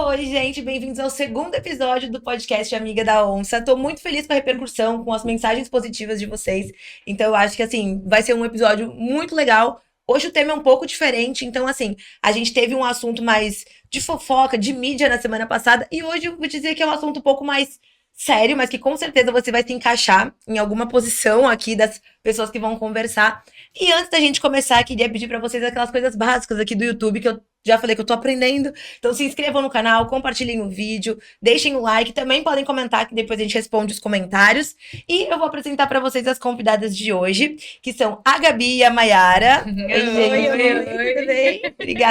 Oi, gente, bem-vindos ao segundo episódio do podcast Amiga da Onça. Tô muito feliz com a repercussão, com as mensagens positivas de vocês. Então, eu acho que, assim, vai ser um episódio muito legal. Hoje o tema é um pouco diferente, então, assim, a gente teve um assunto mais de fofoca, de mídia na semana passada, e hoje eu vou dizer que é um assunto um pouco mais sério, mas que com certeza você vai se encaixar em alguma posição aqui das pessoas que vão conversar. E antes da gente começar, queria pedir pra vocês aquelas coisas básicas aqui do YouTube que eu já falei que eu tô aprendendo. Então se inscrevam no canal, compartilhem o vídeo, deixem o like, também podem comentar que depois a gente responde os comentários. E eu vou apresentar pra vocês as convidadas de hoje, que são a Gabi e a Mayara. Oi, Tudo bem?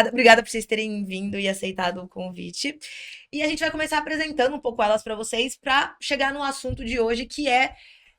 Obrigada por vocês terem vindo e aceitado o convite. E a gente vai começar apresentando um pouco elas pra vocês, pra chegar no assunto de hoje, que é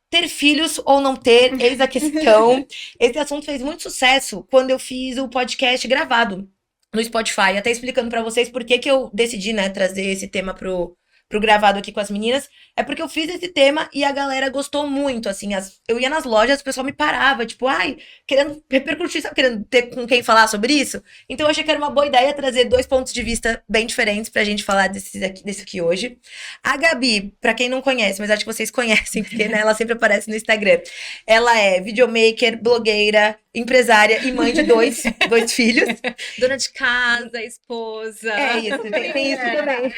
ter filhos ou não ter, eis a questão. Esse assunto fez muito sucesso quando eu fiz o podcast gravado no Spotify, até explicando pra vocês por que eu decidi, né, trazer esse tema pro gravado aqui com as meninas. É porque eu fiz esse tema e a galera gostou muito, assim, eu ia nas lojas, o pessoal me parava, tipo, ai, querendo repercutir, sabe, querendo ter com quem falar sobre isso. Então eu achei que era uma boa ideia trazer dois pontos de vista bem diferentes pra gente falar desse aqui hoje. A Gabi, pra quem não conhece, mas acho que vocês conhecem, porque, né, ela sempre aparece no Instagram. Ela é videomaker, blogueira, empresária e mãe de dois filhos. Dona de casa, esposa. É isso, tem isso também.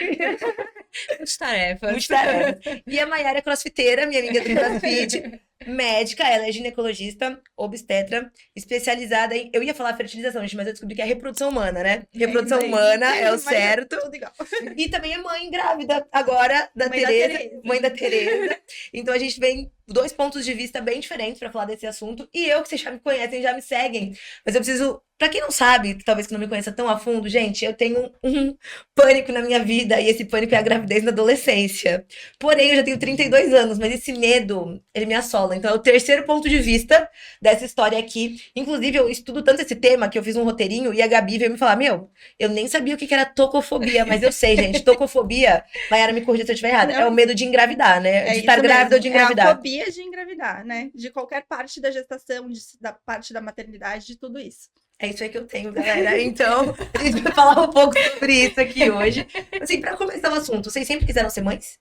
Muitas tarefas. Muitas tarefas. E a Mayara é crossfiteira, minha amiga do CrossFit, médica, ela é ginecologista, obstetra, especializada em... Eu ia falar fertilização, gente, mas eu descobri que é reprodução humana, né? Reprodução humana é o certo. Tudo igual. E também é mãe grávida agora da Tereza, mãe da Tereza. Então a gente vem dois pontos de vista bem diferentes pra falar desse assunto. E eu, que vocês já me conhecem, já me seguem. Mas eu preciso... Pra quem não sabe, talvez que não me conheça tão a fundo, gente, eu tenho um pânico na minha vida. E esse pânico é a gravidez na adolescência. Porém, eu já tenho 32 anos, mas esse medo, ele me assola. Então é o terceiro ponto de vista dessa história aqui. Inclusive, eu estudo tanto esse tema que eu fiz um roteirinho e a Gabi veio me falar, meu, eu nem sabia o que era tocofobia, mas eu sei, gente, tocofobia, Mayara me corrija se eu estiver errada, é o medo de engravidar, né? De estar grávida ou de engravidar. É a fobia de engravidar, né? De qualquer parte da gestação, da parte da maternidade, de tudo isso. É isso aí que eu tenho, galera. Então, a gente vai falar um pouco sobre isso aqui hoje. Assim, pra começar o assunto, vocês sempre quiseram ser mães?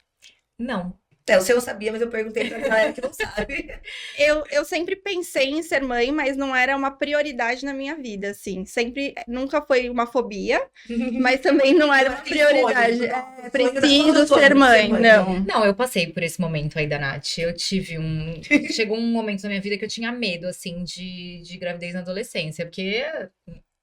Não. É, o seu eu sabia, mas eu perguntei pra galera que não sabe. Eu sempre pensei em ser mãe, mas não era uma prioridade na minha vida, assim. Nunca foi uma fobia, mas também não era uma prioridade. Preciso ser mãe, não. Não, eu passei por esse momento aí da Nath. Eu tive Chegou um momento na minha vida que eu tinha medo, assim, de gravidez na adolescência, porque...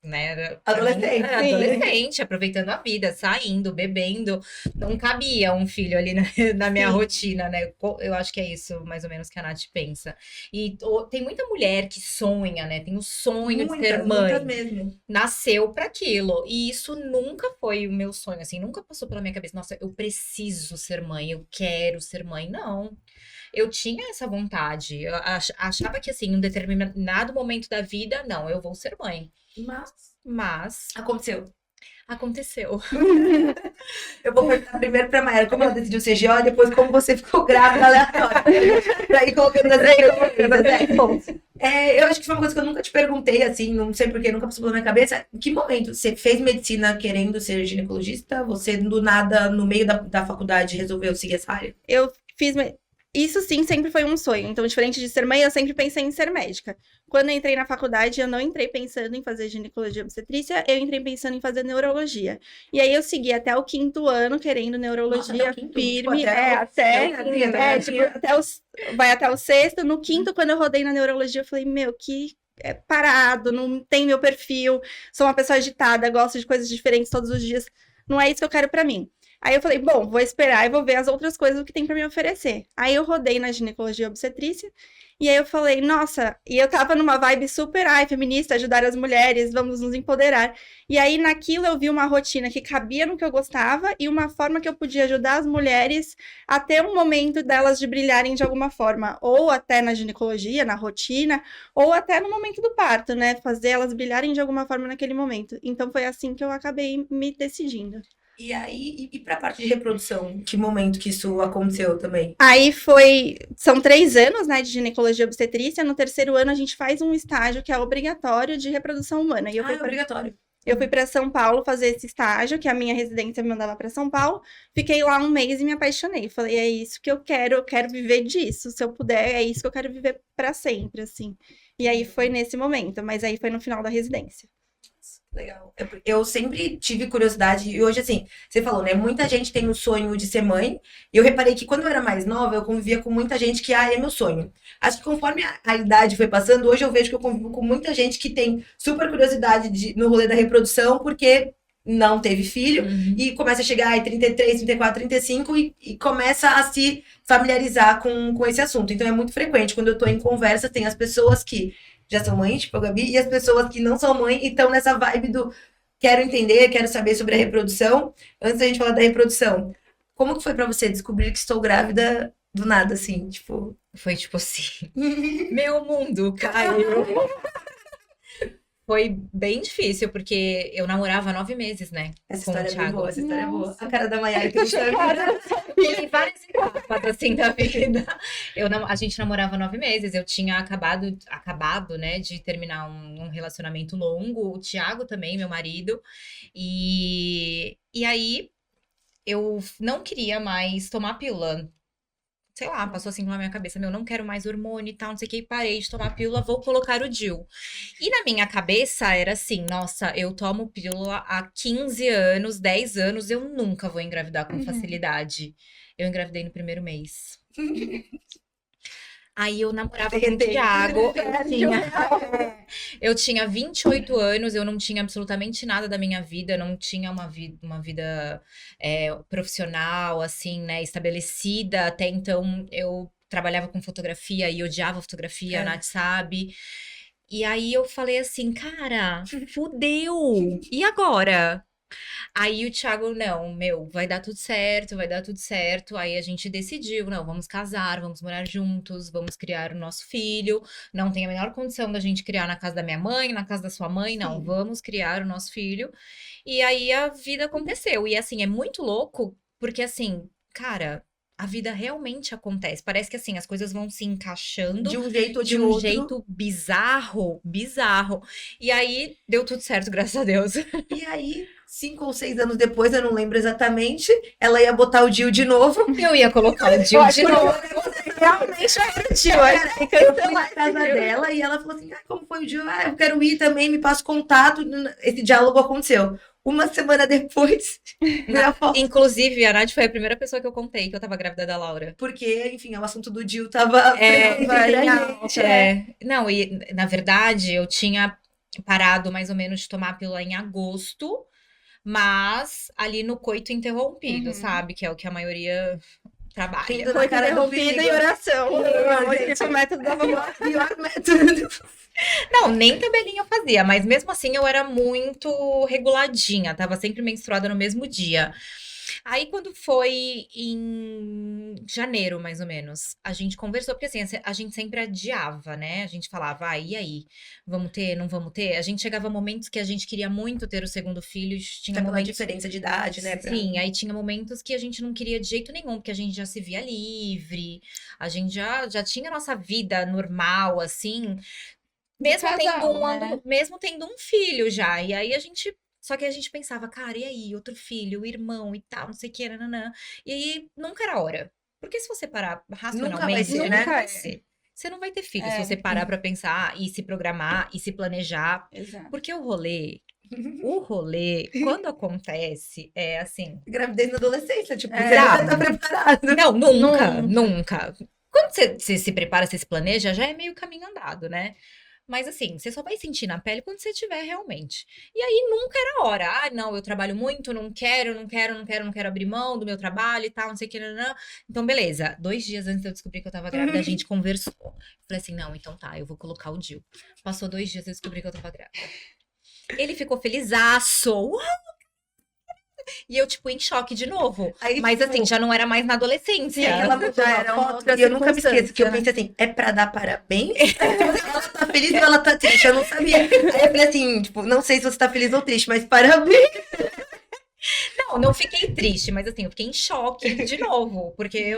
Né, era adolescente, aproveitando a vida, saindo, bebendo, não cabia um filho ali na minha rotina, né? Eu acho que é isso, mais ou menos, que a Nath pensa. E tem muita mulher que sonha, né? Tem o sonho de ser mãe. Mesmo. Nasceu para aquilo. E isso nunca foi o meu sonho, assim, nunca passou pela minha cabeça, nossa, eu preciso ser mãe, eu quero ser mãe. Não. Eu tinha essa vontade. Eu achava que, assim, em um determinado momento da vida, não, eu vou ser mãe. Mas aconteceu. Eu vou perguntar primeiro pra Mayara como ela decidiu ser GO, depois como você ficou grávida aleatória. Pra ir colocando nas perguntas. Eu acho que foi uma coisa que eu nunca te perguntei, assim, não sei porquê, nunca passou pela minha cabeça. Em que momento você fez medicina querendo ser ginecologista? Você, do nada, no meio da faculdade, resolveu seguir essa área? Eu fiz... Isso sim sempre foi um sonho. Então, diferente de ser mãe, eu sempre pensei em ser médica. Quando eu entrei na faculdade, eu não entrei pensando em fazer ginecologia e obstetrícia, eu entrei pensando em fazer neurologia. E aí eu segui até o 5º ano querendo neurologia firme. Vai até o 6º. No 5º, quando eu rodei na neurologia, eu falei, meu, que parado, não tem meu perfil, sou uma pessoa agitada, gosto de coisas diferentes todos os dias. Não é isso que eu quero pra mim. Aí eu falei, bom, vou esperar e vou ver as outras coisas que tem pra me oferecer. Aí eu rodei na ginecologia e obstetrícia, e aí eu falei, nossa, e eu tava numa vibe super, feminista, ajudar as mulheres, vamos nos empoderar. E aí naquilo eu vi uma rotina que cabia no que eu gostava e uma forma que eu podia ajudar as mulheres a ter um momento delas de brilharem de alguma forma, ou até na ginecologia, na rotina, ou até no momento do parto, né, fazer elas brilharem de alguma forma naquele momento. Então foi assim que eu acabei me decidindo. E aí, e pra parte de reprodução, que momento que isso aconteceu também? Aí são 3 anos, né, de ginecologia e obstetrícia. No 3º ano a gente faz um estágio que é obrigatório de reprodução humana. E é obrigatório. Eu fui pra São Paulo fazer esse estágio, que a minha residência me mandava pra São Paulo. Fiquei lá um mês e me apaixonei. Falei, é isso que eu quero viver disso. Se eu puder, é isso que eu quero viver pra sempre, assim. E aí foi nesse momento, mas aí foi no final da residência. Legal. Eu sempre tive curiosidade, e hoje, assim, você falou, né? Muita gente tem o sonho de ser mãe, e eu reparei que quando eu era mais nova, eu convivia com muita gente que, é meu sonho. Acho que conforme a idade foi passando, hoje eu vejo que eu convivo com muita gente que tem super curiosidade no rolê da reprodução, porque não teve filho, e começa a chegar em 33, 34, 35, e começa a se familiarizar com esse assunto. Então é muito frequente, quando eu tô em conversa, tem as pessoas que já são mães, tipo a Gabi, e as pessoas que não são mãe e estão nessa vibe do quero entender, quero saber sobre a reprodução. Antes da gente falar da reprodução, como que foi pra você descobrir que estou grávida do nada, assim, tipo... Foi tipo assim, meu mundo caiu. Foi bem difícil, porque eu namorava 9 meses, né? Essa com o história é bem Thiago. boa, essa história é boa. Nossa. A cara da Maiara que eu Tem várias etapas, assim, da vida. A gente namorava 9 meses, eu tinha acabado, né, de terminar um relacionamento longo, o Thiago também, meu marido, e aí eu não queria mais tomar pílula. Sei lá, passou assim na minha cabeça, meu, não quero mais hormônio e tal, não sei o que, parei de tomar pílula, vou colocar o DIU. E na minha cabeça era assim, nossa, eu tomo pílula há 15 anos, 10 anos, eu nunca vou engravidar com facilidade. Eu engravidei no primeiro mês. Aí eu namorava com o Thiago, eu tinha 28 anos, eu não tinha absolutamente nada da minha vida, não tinha uma vida profissional, assim, né, estabelecida. Até então, eu trabalhava com fotografia e odiava fotografia, a Nath sabe. E aí eu falei assim, cara, fudeu! E agora? Aí o Thiago, não, meu, vai dar tudo certo, vai dar tudo certo. Aí a gente decidiu, não, vamos casar, vamos morar juntos, vamos criar o nosso filho. Não tem a menor condição da gente criar na casa da minha mãe, na casa da sua mãe, não, Sim. vamos criar o nosso filho. E aí a vida aconteceu. E assim, é muito louco, porque assim, cara, a vida realmente acontece. Parece que assim, as coisas vão se encaixando de um jeito ou de de um outro. jeito bizarro. E aí deu tudo certo, graças a Deus. E aí, 5 ou 6 anos depois, eu não lembro exatamente, ela ia botar o DIU de novo. Eu ia colocar o DIU de novo. Realmente era o DIU. Eu fui na casa dela e ela falou assim, como foi o DIU? Eu quero ir também, me passa contato. Esse diálogo aconteceu. Uma semana depois, veio foto. Inclusive, a Nath foi a primeira pessoa que eu contei que eu tava grávida da Laura. Porque, enfim, o assunto do DIU tava Não, e na verdade, eu tinha parado mais ou menos de tomar a pílula em agosto, mas ali no coito interrompido, sabe? Que é o que a maioria trabalha. Coito interrompido e oração. Esse método da vovó. Pior método. Não, nem tabelinha eu fazia, mas mesmo assim eu era muito reguladinha, tava sempre menstruada no mesmo dia. Aí, quando foi em janeiro, mais ou menos, a gente conversou, porque assim, a gente sempre adiava, né? A gente falava, e aí? Vamos ter, não vamos ter? A gente chegava a momentos que a gente queria muito ter o segundo filho, tinha Pela momentos... diferença de idade, né? Sim, aí tinha momentos que a gente não queria de jeito nenhum, porque a gente já se via livre, a gente já tinha a nossa vida normal, assim, mesmo tendo um filho já. E aí só que a gente pensava, cara, e aí, outro filho, irmão e tal, não sei o que, nananã. E aí, nunca era hora. Porque se você parar racionalmente, Nunca vai ser. Você não vai ter filho se você parar pra pensar e se programar e se planejar. Exato. Porque o rolê, quando acontece, é assim... Gravidez na adolescência, tipo, É. você já tá preparado. Não, nunca. Quando você se prepara, você se planeja, já é meio caminho andado, né? Mas assim, você só vai sentir na pele quando você tiver realmente. E aí nunca era hora. Ah, não, eu trabalho muito, não quero abrir mão do meu trabalho e tal, não sei o que, não. Então, beleza. 2 dias antes de eu descobrir que eu tava grávida, a gente conversou. Falei assim, não, então tá, eu vou colocar o DIU. Passou 2 dias, eu descobri que eu tava grávida. Ele ficou felizaço. Uau! E eu, tipo, em choque de novo. Aí, mas assim, já não era mais na adolescência. ela botou Já uma era uma foto outra e eu nunca me esqueço, que eu circunstância, pensei assim, é pra dar parabéns? Ela tá feliz ou ela tá triste? Eu não sabia. Aí eu falei assim, tipo, não sei se você tá feliz ou triste, mas parabéns. Não fiquei triste, mas assim, eu fiquei em choque de novo. Porque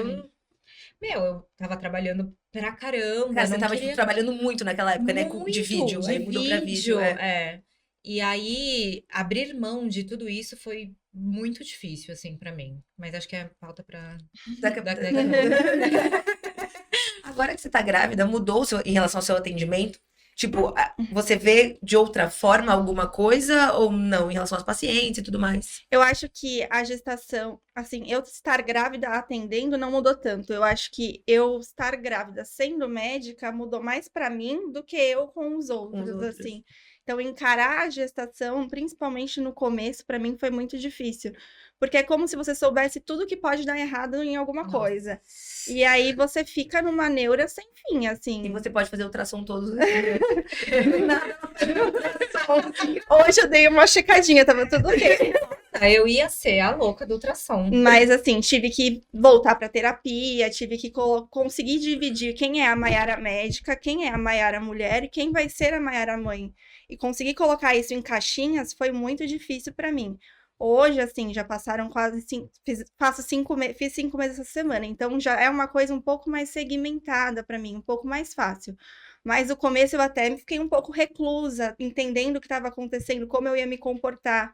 eu tava trabalhando pra caramba. Cara, você não tava queria... tipo, trabalhando muito naquela época, né? De vídeo. Aí mudou pra vídeo. É. E aí, abrir mão de tudo isso foi muito difícil, assim, pra mim. Mas acho que é pauta pra... Daqui a- daqui a pouco. Agora que você tá grávida, mudou em relação ao seu atendimento? Tipo, você vê de outra forma alguma coisa ou não, em relação aos pacientes e tudo mais? Eu acho que a gestação, assim, eu estar grávida atendendo não mudou tanto. Eu acho que eu estar grávida sendo médica mudou mais pra mim do que eu com os outros, outros. assim. Então, encarar a gestação, principalmente no começo, pra mim foi muito difícil. Porque é como se você soubesse tudo que pode dar errado em alguma Nossa. coisa. E aí você fica numa neura sem fim, assim. E você pode fazer ultrassom todos os Hoje eu dei uma checadinha, tava tudo ok. Eu ia ser a louca do ultrassom. Mas assim, tive que voltar para terapia, tive que conseguir dividir quem é a Maiara médica, quem é a Maiara mulher e quem vai ser a Maiara mãe. E conseguir colocar isso em caixinhas foi muito difícil para mim. Hoje, assim, já passaram quase fiz 5 meses essa semana, então já é uma coisa um pouco mais segmentada para mim, um pouco mais fácil. Mas no começo eu até fiquei um pouco reclusa, entendendo o que estava acontecendo, como eu ia me comportar.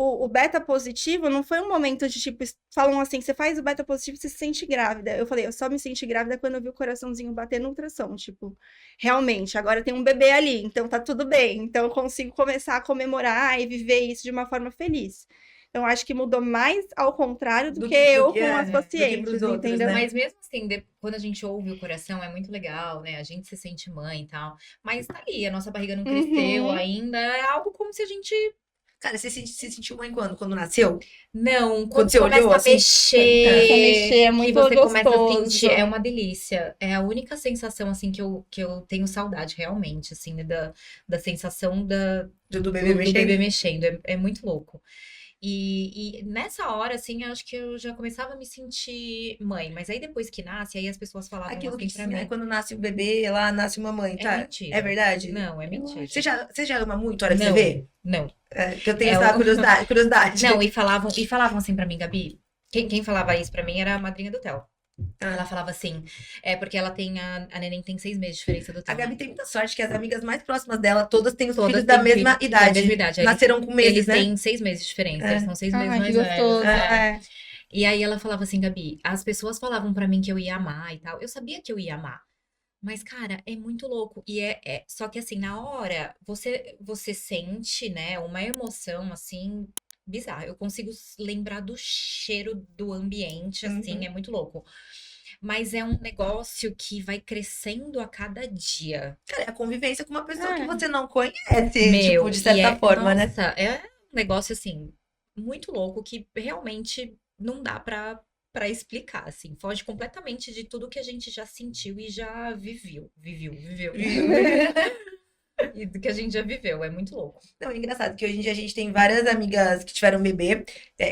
O beta positivo não foi um momento de tipo, falam assim, você faz o beta positivo e você se sente grávida. Eu falei, eu só me senti grávida quando eu vi o coraçãozinho bater no ultrassom, tipo, realmente, agora tem um bebê ali, então tá tudo bem. Então eu consigo começar a comemorar e viver isso de uma forma feliz. Então acho que mudou mais ao contrário do que eu com as pacientes, pros outros, entendeu? né? Mas mesmo assim, quando a gente ouve o coração, é muito legal, né? A gente se sente mãe e tal. Mas tá ali, a nossa barriga não cresceu ainda. É algo como se a gente... Cara, você se sentiu mãe quando? Quando nasceu? Não, Quando quando você começa olhou, a assim, mexer, começa a mexer, é que muito você começa a gostoso. sentir, é uma delícia. É a única sensação, assim, que eu tenho saudade, realmente, assim, né, da sensação Do bebê do mexendo? bebê mexendo. É muito louco. E nessa hora, assim, eu acho que eu já começava a me sentir mãe. Mas aí depois que nasce, aí as pessoas falavam Aquilo assim que pra dizem, né? mim. Quando nasce o bebê, lá nasce uma mãe, É tá? mentira. É verdade? Não, é mentira. Você já ama muito a hora que você Não, vê? não. Que eu tenho É essa o- curiosidade. Não, e falavam assim pra mim, Gabi. Quem falava isso pra mim era a madrinha do Theo. Ela falava assim, porque ela tem, a neném tem 6 meses de diferença do A Theo. Gabi tem muita sorte que as amigas mais próximas dela, todas têm os Todas filhos da têm mesma filho idade. da mesma idade. Aí Nasceram com meses, Eles né? têm 6 meses de diferença, eles são 6 meses Ai, que mais velhos. gostoso. É. E aí ela falava assim, Gabi, as pessoas falavam pra mim que eu ia amar e tal. Eu sabia que eu ia amar. Mas, cara, é muito louco. E só que assim, na hora, você sente, né, uma emoção assim bizarra. Eu consigo lembrar do cheiro do ambiente, assim, é muito louco. Mas é um negócio que vai crescendo a cada dia. Cara, é a convivência com uma pessoa que É. você não conhece, Meu, tipo, de certa forma, né? nossa, é um negócio assim, muito louco que realmente não dá pra explicar, assim. Foge completamente de tudo que a gente já sentiu e já viveu. E do que a gente já viveu, é muito louco. Não, é engraçado que hoje em dia a gente tem várias amigas que tiveram bebê.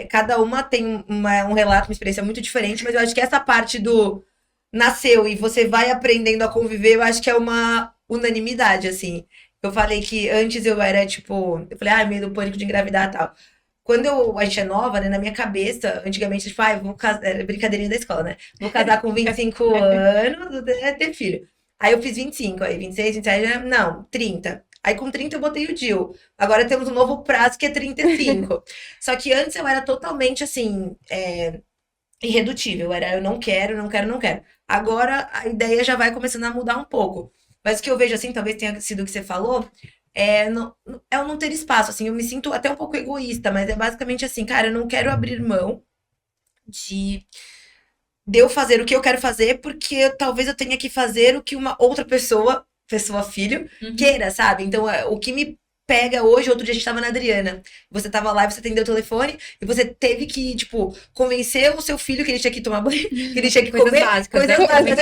Cada uma tem um relato, uma experiência muito diferente, mas eu acho que essa parte do nasceu e você vai aprendendo a conviver, eu acho que é uma unanimidade, assim. Eu falei que antes eu era, tipo, eu falei, ai, meio do pânico de engravidar e tal. Quando a gente é nova, né, na minha cabeça, antigamente, tipo, vou casar, era brincadeirinha da escola, né? Vou casar com 25 anos, ter filho. Aí eu fiz 25, aí 26, 27, não, 30. Aí com 30 eu botei o DIU. Agora temos um novo prazo que é 35. Só que antes eu era totalmente, assim, irredutível. Eu não quero, não quero, não quero. Agora a ideia já vai começando a mudar um pouco. Mas o que eu vejo, assim, talvez tenha sido o que você falou, é o não ter espaço, assim. Eu me sinto até um pouco egoísta, mas é basicamente assim, cara, eu não quero abrir mão de eu fazer o que eu quero fazer, porque talvez eu tenha que fazer o que uma outra pessoa filho, queira, sabe? Então, o que me pega hoje, outro dia a gente tava na Adriana, você tava lá e você atendeu o telefone, e você teve que, tipo, convencer o seu filho que ele tinha que tomar banho, que ele tinha que Coisas comer. básicas, Coisas né? básicas.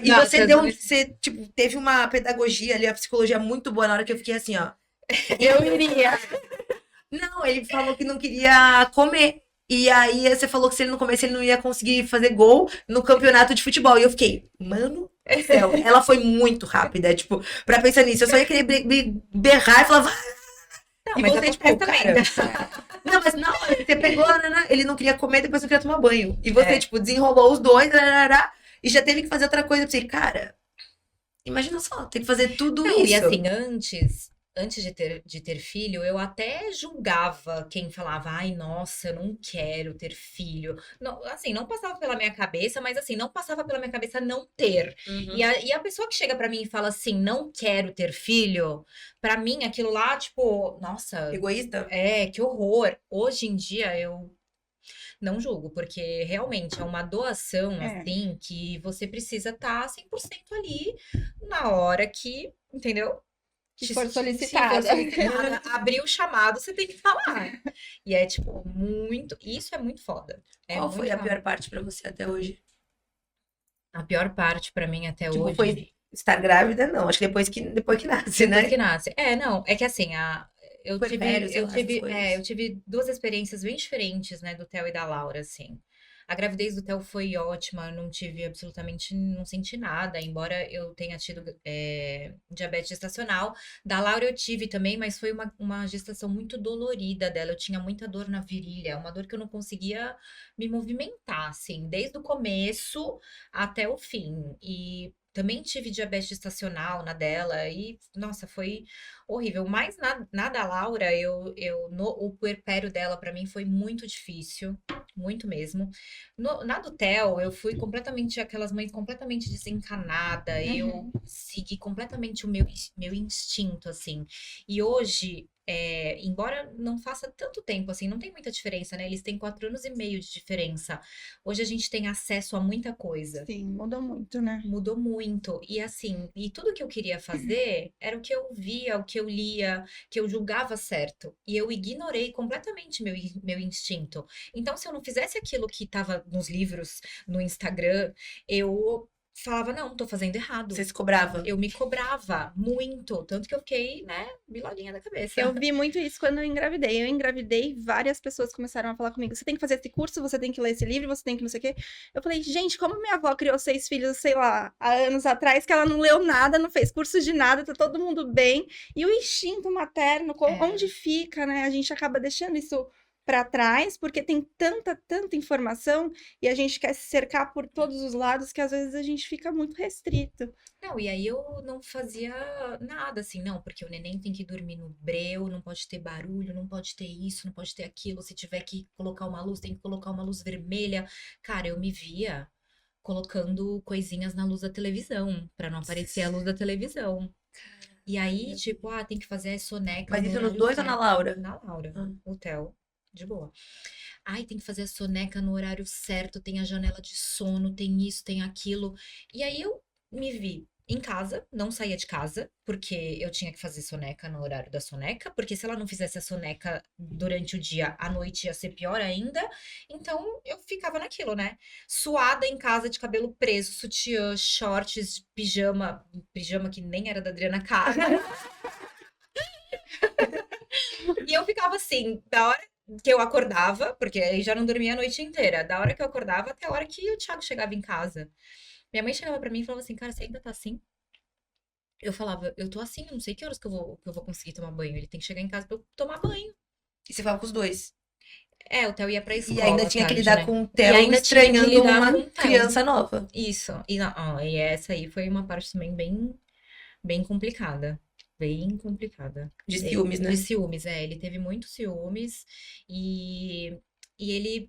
E você Básicas, você, tipo, teve uma pedagogia ali, a psicologia muito boa na hora que eu fiquei assim, ó. Eu iria. Não, ele falou que não queria comer. E aí você falou que se ele não comesse, ele não ia conseguir fazer gol no campeonato de futebol. E eu fiquei, mano do céu, ela foi muito rápida, tipo, pra pensar nisso. Eu só ia querer berrar e falar, vai. Não, E mas você, tipo, cara. Não, mas não, você pegou, ele não queria comer, depois não queria tomar banho. E você, tipo, desenrolou os dois, e já teve que fazer outra coisa. Eu pensei, cara, imagina só, tem que fazer tudo Não, isso. e assim, antes de ter filho, eu até julgava quem falava, ai, nossa, eu não quero ter filho. Não, assim, não passava pela minha cabeça, mas assim, não passava pela minha cabeça não ter. Uhum. E a pessoa que chega pra mim e fala assim, não quero ter filho, pra mim aquilo lá, tipo, nossa, Egoísta? que horror. Hoje em dia eu não julgo, porque realmente é uma doação, assim, que você precisa estar 100% ali na hora que, entendeu? Que for Se solicitada. abrir o chamado, você tem que falar. E é, tipo, isso é muito foda. É Qual muito foi a foda. pior parte pra você até hoje? A pior parte pra mim até Tipo, hoje. foi estar grávida? Não, acho que depois que nasce, Depois né? que nasce. Não, é que assim, Puerpério, sei lá, essas coisas. eu tive duas experiências bem diferentes, né, do Theo e da Laura, assim. A gravidez do Theo foi ótima, não tive absolutamente, não senti nada, embora eu tenha tido diabetes gestacional. Da Laura eu tive também, mas foi uma gestação muito dolorida dela. Eu tinha muita dor na virilha, uma dor que eu não conseguia me movimentar, assim, desde o começo até o fim. E também tive diabetes gestacional na dela, e, nossa, foi horrível. Mas na da Laura, o puerpério dela, pra mim, foi muito difícil. Muito mesmo. Na do Theo, eu fui completamente aquelas mães completamente desencanada. Eu segui completamente o meu instinto, assim. E hoje, embora não faça tanto tempo, assim, não tem muita diferença, né? Eles têm 4 anos e meio de diferença. Hoje a gente tem acesso a muita coisa. Sim, mudou muito, né? Mudou muito. E assim, e tudo que eu queria fazer era o que eu via, o que eu lia, que eu julgava certo. E eu ignorei completamente meu instinto. Então, se eu não fizesse aquilo que estava nos livros, no Instagram, eu falava, não, tô fazendo errado. Você se cobrava? Eu me cobrava muito. Tanto que eu fiquei, né, bilolinha da cabeça. Eu vi muito isso quando eu engravidei. Eu engravidei, várias pessoas começaram a falar comigo: você tem que fazer esse curso, você tem que ler esse livro, você tem que não sei o quê. Eu falei, gente, como minha avó criou 6 filhos, sei lá, há anos atrás, que ela não leu nada, não fez curso de nada, tá todo mundo bem. E o instinto materno, onde fica, né? A gente acaba deixando isso para trás, porque tem tanta informação e a gente quer se cercar por todos os lados que às vezes a gente fica muito restrito. Não, e aí eu não fazia nada assim, não, porque o neném tem que dormir no breu, não pode ter barulho, não pode ter isso, não pode ter aquilo. Se tiver que colocar uma luz, tem que colocar uma luz vermelha. Cara, eu me via colocando coisinhas na luz da televisão, pra não aparecer a luz da televisão. E aí, tipo, tem que fazer a soneca. Mas no isso nos horário dois ou na certo. Laura? Na Laura, o Theo, de boa. Ai, tem que fazer a soneca no horário certo, tem a janela de sono, tem isso, tem aquilo. E aí eu me vi em casa, não saía de casa, porque eu tinha que fazer soneca no horário da soneca, porque se ela não fizesse a soneca durante o dia, à noite ia ser pior ainda. Então eu ficava naquilo, né? Suada em casa, de cabelo preso, sutiã, shorts, pijama que nem era da Adriana Cara. E eu ficava assim, da hora que eu acordava, porque aí já não dormia a noite inteira, da hora que eu acordava até a hora que o Thiago chegava em casa. Minha mãe chegava pra mim e falava assim, cara, você ainda tá assim? Eu falava, eu tô assim, eu não sei que horas que eu vou conseguir tomar banho. Ele tem que chegar em casa pra eu tomar banho. E você fala com os dois? O Theo ia pra escola. E ainda tinha que tarde, lidar né? com o E Theo ainda tinha que estranhando lidar uma com o Theo. criança nova. Isso. E essa aí foi uma parte também bem complicada. Bem complicada. De ciúmes, né? De ciúmes, ele teve muitos ciúmes e ele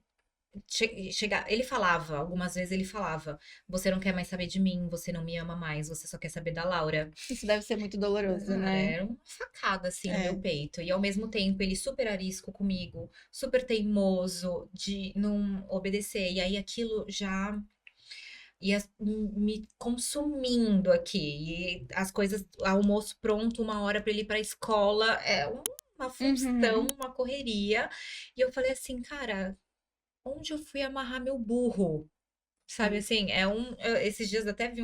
ele falava, algumas vezes ele falava, você não quer mais saber de mim, você não me ama mais, você só quer saber da Laura. Isso deve ser muito doloroso, Cara, né? era uma facada, assim, no meu peito. E ao mesmo tempo, ele super arisco comigo, super teimoso, de não obedecer. E aí aquilo já ia me consumindo aqui. E as coisas, almoço pronto, 1 hora pra ele ir pra escola, uma função, uma correria. E eu falei assim, cara, onde eu fui amarrar meu burro? Sabe assim, esses dias eu até vi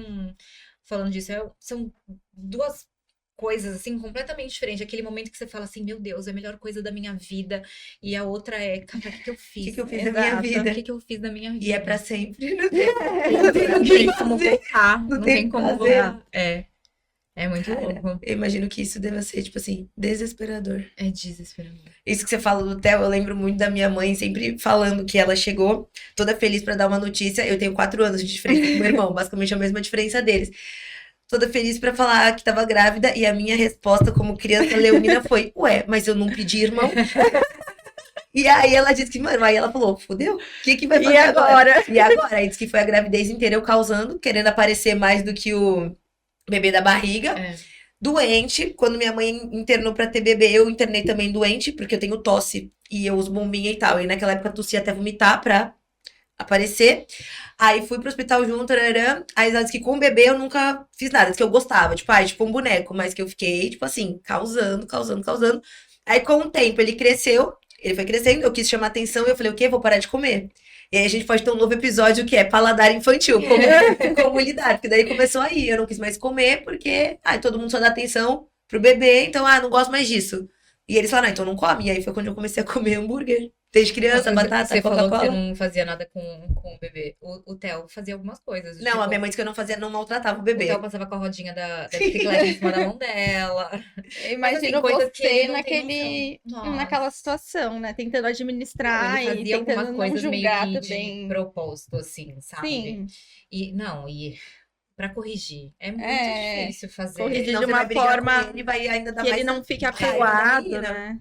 falando disso, são duas coisas assim completamente diferentes. Aquele momento que você fala assim, meu Deus, é a melhor coisa da minha vida. E a outra é, cara, o que eu fiz? O que eu fiz da minha vida? O que eu fiz da minha vida? E é pra sempre. Não tem como voltar. Não tem como voltar. É muito louco. Eu imagino que isso deva ser, tipo assim, desesperador. É desesperador. Isso que você fala do Theo, eu lembro muito da minha mãe sempre falando que ela chegou toda feliz pra dar uma notícia. Eu tenho 4 anos de diferença com meu irmão, basicamente a mesma diferença deles. toda feliz pra falar que tava grávida. E a minha resposta como criança leonina foi, ué, mas eu não pedi irmão. E aí ela disse que, mano, aí ela falou, fudeu, o que vai fazer agora? E agora? Aí disse que foi a gravidez inteira eu causando, querendo aparecer mais do que o bebê da barriga. Doente, quando minha mãe internou pra ter bebê, eu internei também doente, porque eu tenho tosse e eu uso bombinha e tal. E naquela época eu tossia até vomitar pra aparecer. Aí fui pro hospital junto, tararã. Aí ela disse que com o bebê eu nunca fiz nada, disse que eu gostava, tipo, tipo um boneco, mas que eu fiquei, tipo assim, causando. Aí com o tempo ele cresceu, ele foi crescendo, eu quis chamar atenção e eu falei, o quê? Vou parar de comer. E aí a gente pode ter um novo episódio que é paladar infantil, como lidar. Porque daí começou aí, eu não quis mais comer, porque todo mundo só dá atenção pro bebê, então, não gosto mais disso. E eles falaram, então não come. E aí foi quando eu comecei a comer hambúrguer. Desde criança, batata, Você falou que você Coca-Cola. não fazia nada com o bebê. O Theo fazia algumas coisas. Não, a minha mãe disse que eu não fazia, não maltratava o O bebê. Theo passava com a rodinha da bicicleta em cima da mão dela. Eu imagino coisas que ele você não tem noção. naquela situação, né? Tentando administrar Ele e fazia tentando algumas não coisas julgar meio também. de proposto, assim, sabe? Sim. E pra corrigir, é muito difícil fazer. Corrigir Senão de você uma vai brigar forma com ele, vai ainda dar que mais ele não fique raiva da acuado, menina. né?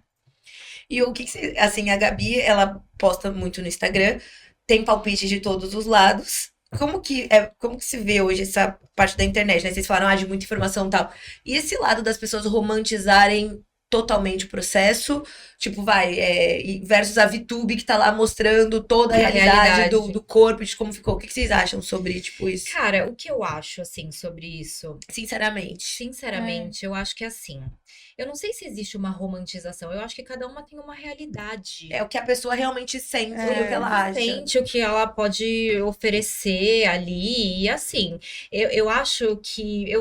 E o que você, assim, a Gabi, ela posta muito no Instagram, tem palpite de todos os lados. Como que se vê hoje essa parte da internet, né? Vocês falaram, de muita informação e tal. E esse lado das pessoas romantizarem totalmente o processo, tipo, versus a VTube que tá lá mostrando toda a realidade do corpo, de como ficou. O que vocês acham sobre, tipo, isso? Cara, o que eu acho, assim, sobre isso? Sinceramente, eu acho que é assim. Eu não sei se existe uma romantização. Eu acho que cada uma tem uma realidade. é o que a pessoa realmente sente, o que ela acha. Sente o que ela pode oferecer ali. E assim, eu acho que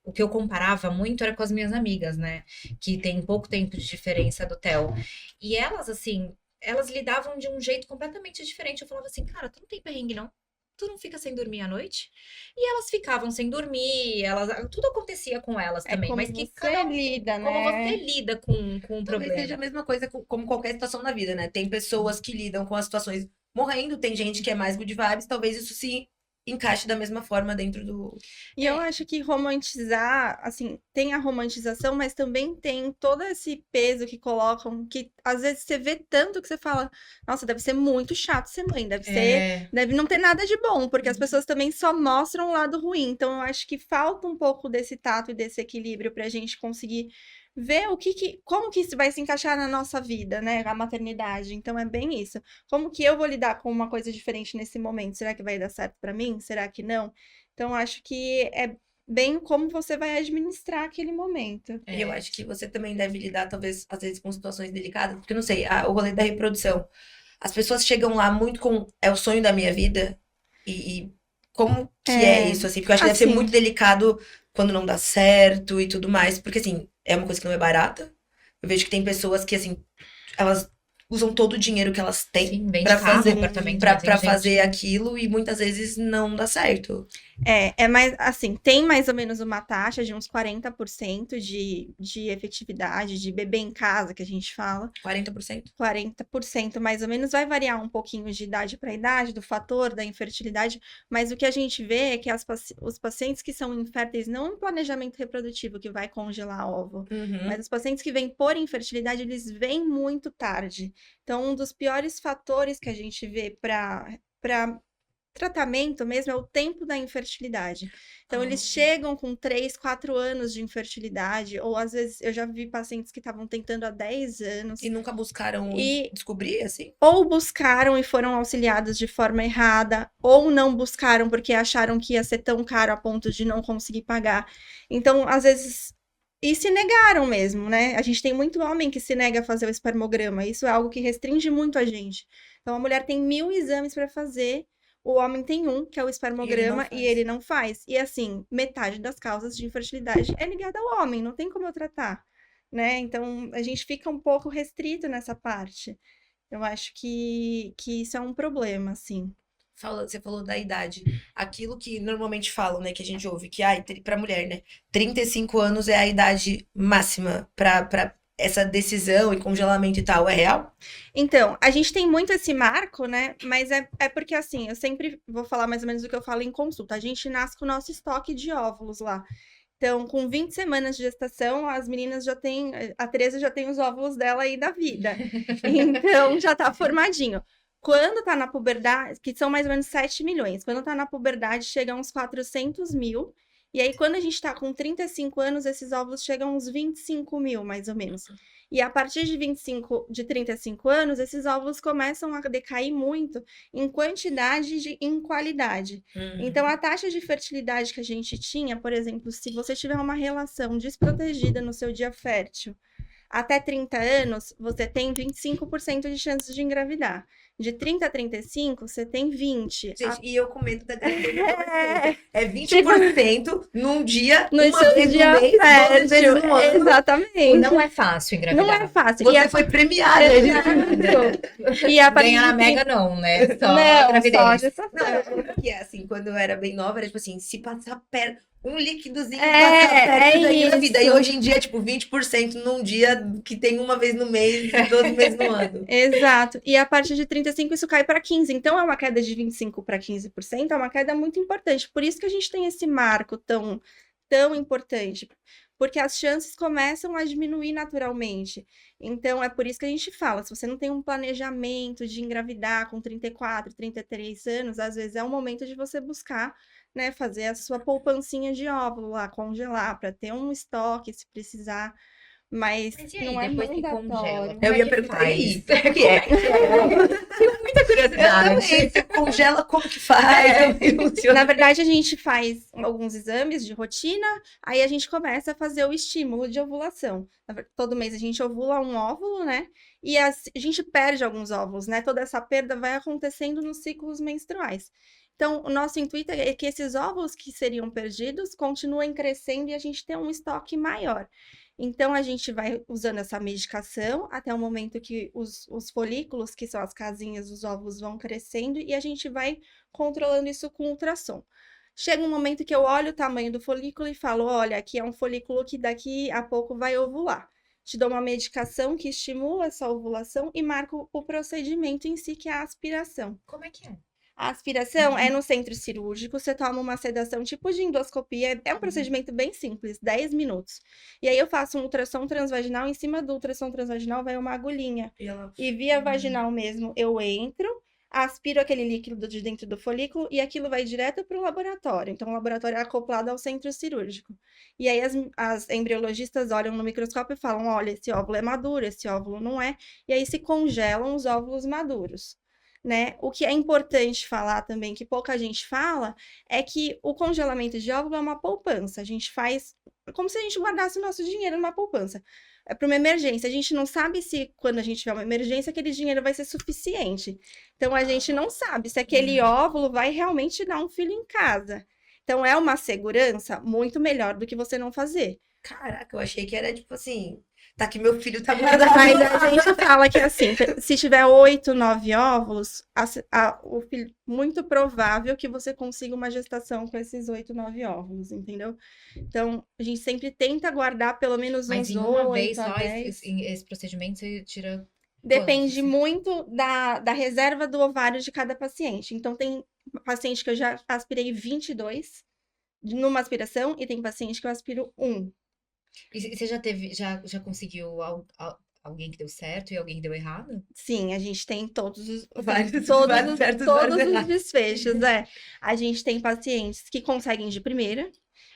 o que eu comparava muito era com as minhas amigas, né? Que tem pouco tempo de diferença do Theo. E elas, assim, elas lidavam de um jeito completamente diferente. Eu falava assim, cara, tu não tem perrengue, não? Tu não fica sem dormir à noite? E elas ficavam sem dormir, tudo acontecia com elas também. Como Mas que você lida, como né? você lida com o Talvez problema. seja a mesma coisa como qualquer situação da vida, né? Tem pessoas que lidam com as situações morrendo, tem gente que é mais good vibes, talvez isso se encaixe da mesma forma dentro do... E eu acho que romantizar, assim, tem a romantização, mas também tem todo esse peso que colocam, que às vezes você vê tanto que você fala, nossa, deve ser muito chato ser mãe, deve não ter nada de bom, porque as pessoas também só mostram o lado ruim. Então eu acho que falta um pouco desse tato e desse equilíbrio pra gente conseguir ver como que isso vai se encaixar na nossa vida, né? A maternidade. Então é bem isso. Como que eu vou lidar com uma coisa diferente nesse momento? Será que vai dar certo pra mim? Será que não? Então acho que é bem como você vai administrar aquele momento. E eu acho que você também deve lidar, talvez, às vezes, com situações delicadas, porque, não sei, o rolê da reprodução. As pessoas chegam lá muito com, é o sonho da minha vida, e como que é isso, assim? Porque eu acho que deve ser muito delicado quando não dá certo e tudo mais, porque, assim, é uma coisa que não é barata. Eu vejo que tem pessoas que, assim, elas usam todo o dinheiro que elas têm pra fazer aquilo e muitas vezes não dá certo. É mais, assim, tem mais ou menos uma taxa de uns 40% de efetividade, de bebê em casa, que a gente fala. 40%? 40% mais ou menos, vai variar um pouquinho de idade para idade, do fator da infertilidade, mas o que a gente vê é que os pacientes que são inférteis, não em planejamento reprodutivo, que vai congelar óvulo, mas os pacientes que vêm por infertilidade, eles vêm muito tarde. Então, um dos piores fatores que a gente vê para tratamento mesmo é o tempo da infertilidade. Então, eles chegam com 3, 4 anos de infertilidade, ou às vezes eu já vi pacientes que estavam tentando há 10 anos. E nunca buscaram descobrir, assim? Ou buscaram e foram auxiliados de forma errada, ou não buscaram porque acharam que ia ser tão caro a ponto de não conseguir pagar. Então, às vezes... E se negaram mesmo, né? A gente tem muito homem que se nega a fazer o espermograma. Isso é algo que restringe muito a gente. Então, a mulher tem 1000 exames para fazer. O homem tem um, que é o espermograma, e ele não faz. E assim, metade das causas de infertilidade é ligada ao homem, não tem como eu tratar, né? Então, a gente fica um pouco restrito nessa parte. Eu acho que isso é um problema, assim. Você falou da idade. Aquilo que normalmente falam, né, que a gente ouve, que pra mulher, né, 35 anos é a idade máxima pra essa decisão e congelamento e tal, é real? Então, a gente tem muito esse marco, né? Mas é porque, assim, eu sempre vou falar mais ou menos o que eu falo em consulta. A gente nasce com o nosso estoque de óvulos lá. Então, com 20 semanas de gestação, as meninas já têm... A Tereza já tem os óvulos dela aí da vida. Então, já tá formadinho. Quando tá na puberdade, que são mais ou menos 7 milhões. Quando tá na puberdade, chega a uns 400 mil. E aí, quando a gente tá com 35 anos, esses óvulos chegam a uns 25 mil, mais ou menos. E a partir de 35 anos, esses óvulos começam a decair muito em quantidade e em qualidade. Então, a taxa de fertilidade que a gente tinha, por exemplo, se você tiver uma relação desprotegida no seu dia fértil, até 30 anos, você tem 25% de chances de engravidar. De 30 a 35, você tem 20. Gente, e eu com medo da gravidez. É 20% num dia, No uma seu vez dia no mês, 12 vezes fértil, no ano. exatamente. Não é fácil engravidar. Não é fácil. Você foi premiada. Exato. E a partir Ganhar na de Mega não, né? Só não, gravidez. só gestação. Não, eu lembro que assim, quando eu era bem nova, era tipo assim, se passar perto, um líquidozinho É, passar perto é da engravida. E isso. hoje em dia é tipo 20% num dia que tem uma vez no mês, 12 meses no ano. Exato. E a partir de 35 isso cai para 15. Então é uma queda de 25 para 15%, é uma queda muito importante. Por isso que a gente tem esse marco tão importante, porque as chances começam a diminuir naturalmente. Então é por isso que a gente fala, se você não tem um planejamento de engravidar com 34, 33 anos, às vezes é o momento de você buscar, né, fazer a sua poupancinha de óvulo lá, congelar para ter um estoque se precisar. Mas e aí, não é depois que mandatório. congela? Eu Como é ia que perguntar faz? isso. O que é? Tenho muita curiosidade. Você congela, como que faz? Como funciona? Na verdade, a gente faz alguns exames de rotina, aí a gente começa a fazer o estímulo de ovulação. Todo mês a gente ovula um óvulo, né? E a gente perde alguns óvulos, né? Toda essa perda vai acontecendo nos ciclos menstruais. Então, o nosso intuito é que esses óvulos que seriam perdidos continuem crescendo e a gente tenha um estoque maior. Então, a gente vai usando essa medicação até o momento que os folículos, que são as casinhas dos óvulos, vão crescendo e a gente vai controlando isso com ultrassom. Chega um momento que eu olho o tamanho do folículo e falo, olha, aqui é um folículo que daqui a pouco vai ovular. Te dou uma medicação que estimula essa ovulação e marco o procedimento em si, que é a aspiração. Como é que é? A aspiração é no centro cirúrgico, você toma uma sedação tipo de endoscopia, é um procedimento bem simples, 10 minutos. E aí eu faço um ultrassom transvaginal, em cima do ultrassom transvaginal vai uma agulhinha. E via vaginal mesmo, eu entro, aspiro aquele líquido de dentro do folículo e aquilo vai direto para o laboratório. Então o laboratório é acoplado ao centro cirúrgico. E aí as embriologistas olham no microscópio e falam, olha, esse óvulo é maduro, esse óvulo não é. E aí se congelam os óvulos maduros. Né? O que é importante falar também, que pouca gente fala, é que o congelamento de óvulo é uma poupança. A gente faz como se a gente guardasse o nosso dinheiro numa poupança. É para uma emergência. A gente não sabe se, quando a gente tiver uma emergência, aquele dinheiro vai ser suficiente. Então, a gente não sabe se aquele óvulo vai realmente dar um filho em casa. Então, é uma segurança muito melhor do que você não fazer. Caraca, eu achei que era tipo assim, tá que meu filho tá guardado. Mas a gente fala que assim, se tiver 8, 9 óvulos, o filho, muito provável que você consiga uma gestação com esses 8, 9 óvulos, entendeu? Então, a gente sempre tenta guardar pelo menos Mas uns em uma 8 vez a só, 10. esse procedimento você tira Depende quantos? muito da reserva do ovário de cada paciente. Então, tem paciente que eu já aspirei 22 numa aspiração e tem paciente que eu aspiro 1. E você já conseguiu alguém que deu certo e alguém que deu errado? Sim, a gente tem todos os Vários certos, vários os errados. desfechos, A gente tem pacientes que conseguem de primeira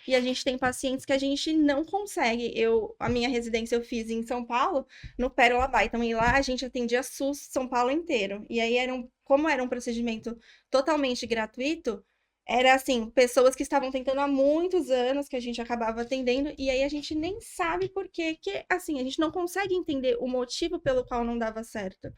e a gente tem pacientes que a gente não consegue. A minha residência eu fiz em São Paulo, no Pérola Bay. Então, e lá a gente atendia SUS São Paulo inteiro. E aí, como era um procedimento totalmente gratuito, era assim, pessoas que estavam tentando há muitos anos que a gente acabava atendendo, e aí a gente nem sabe por quê, que assim, a gente não consegue entender o motivo pelo qual não dava certo.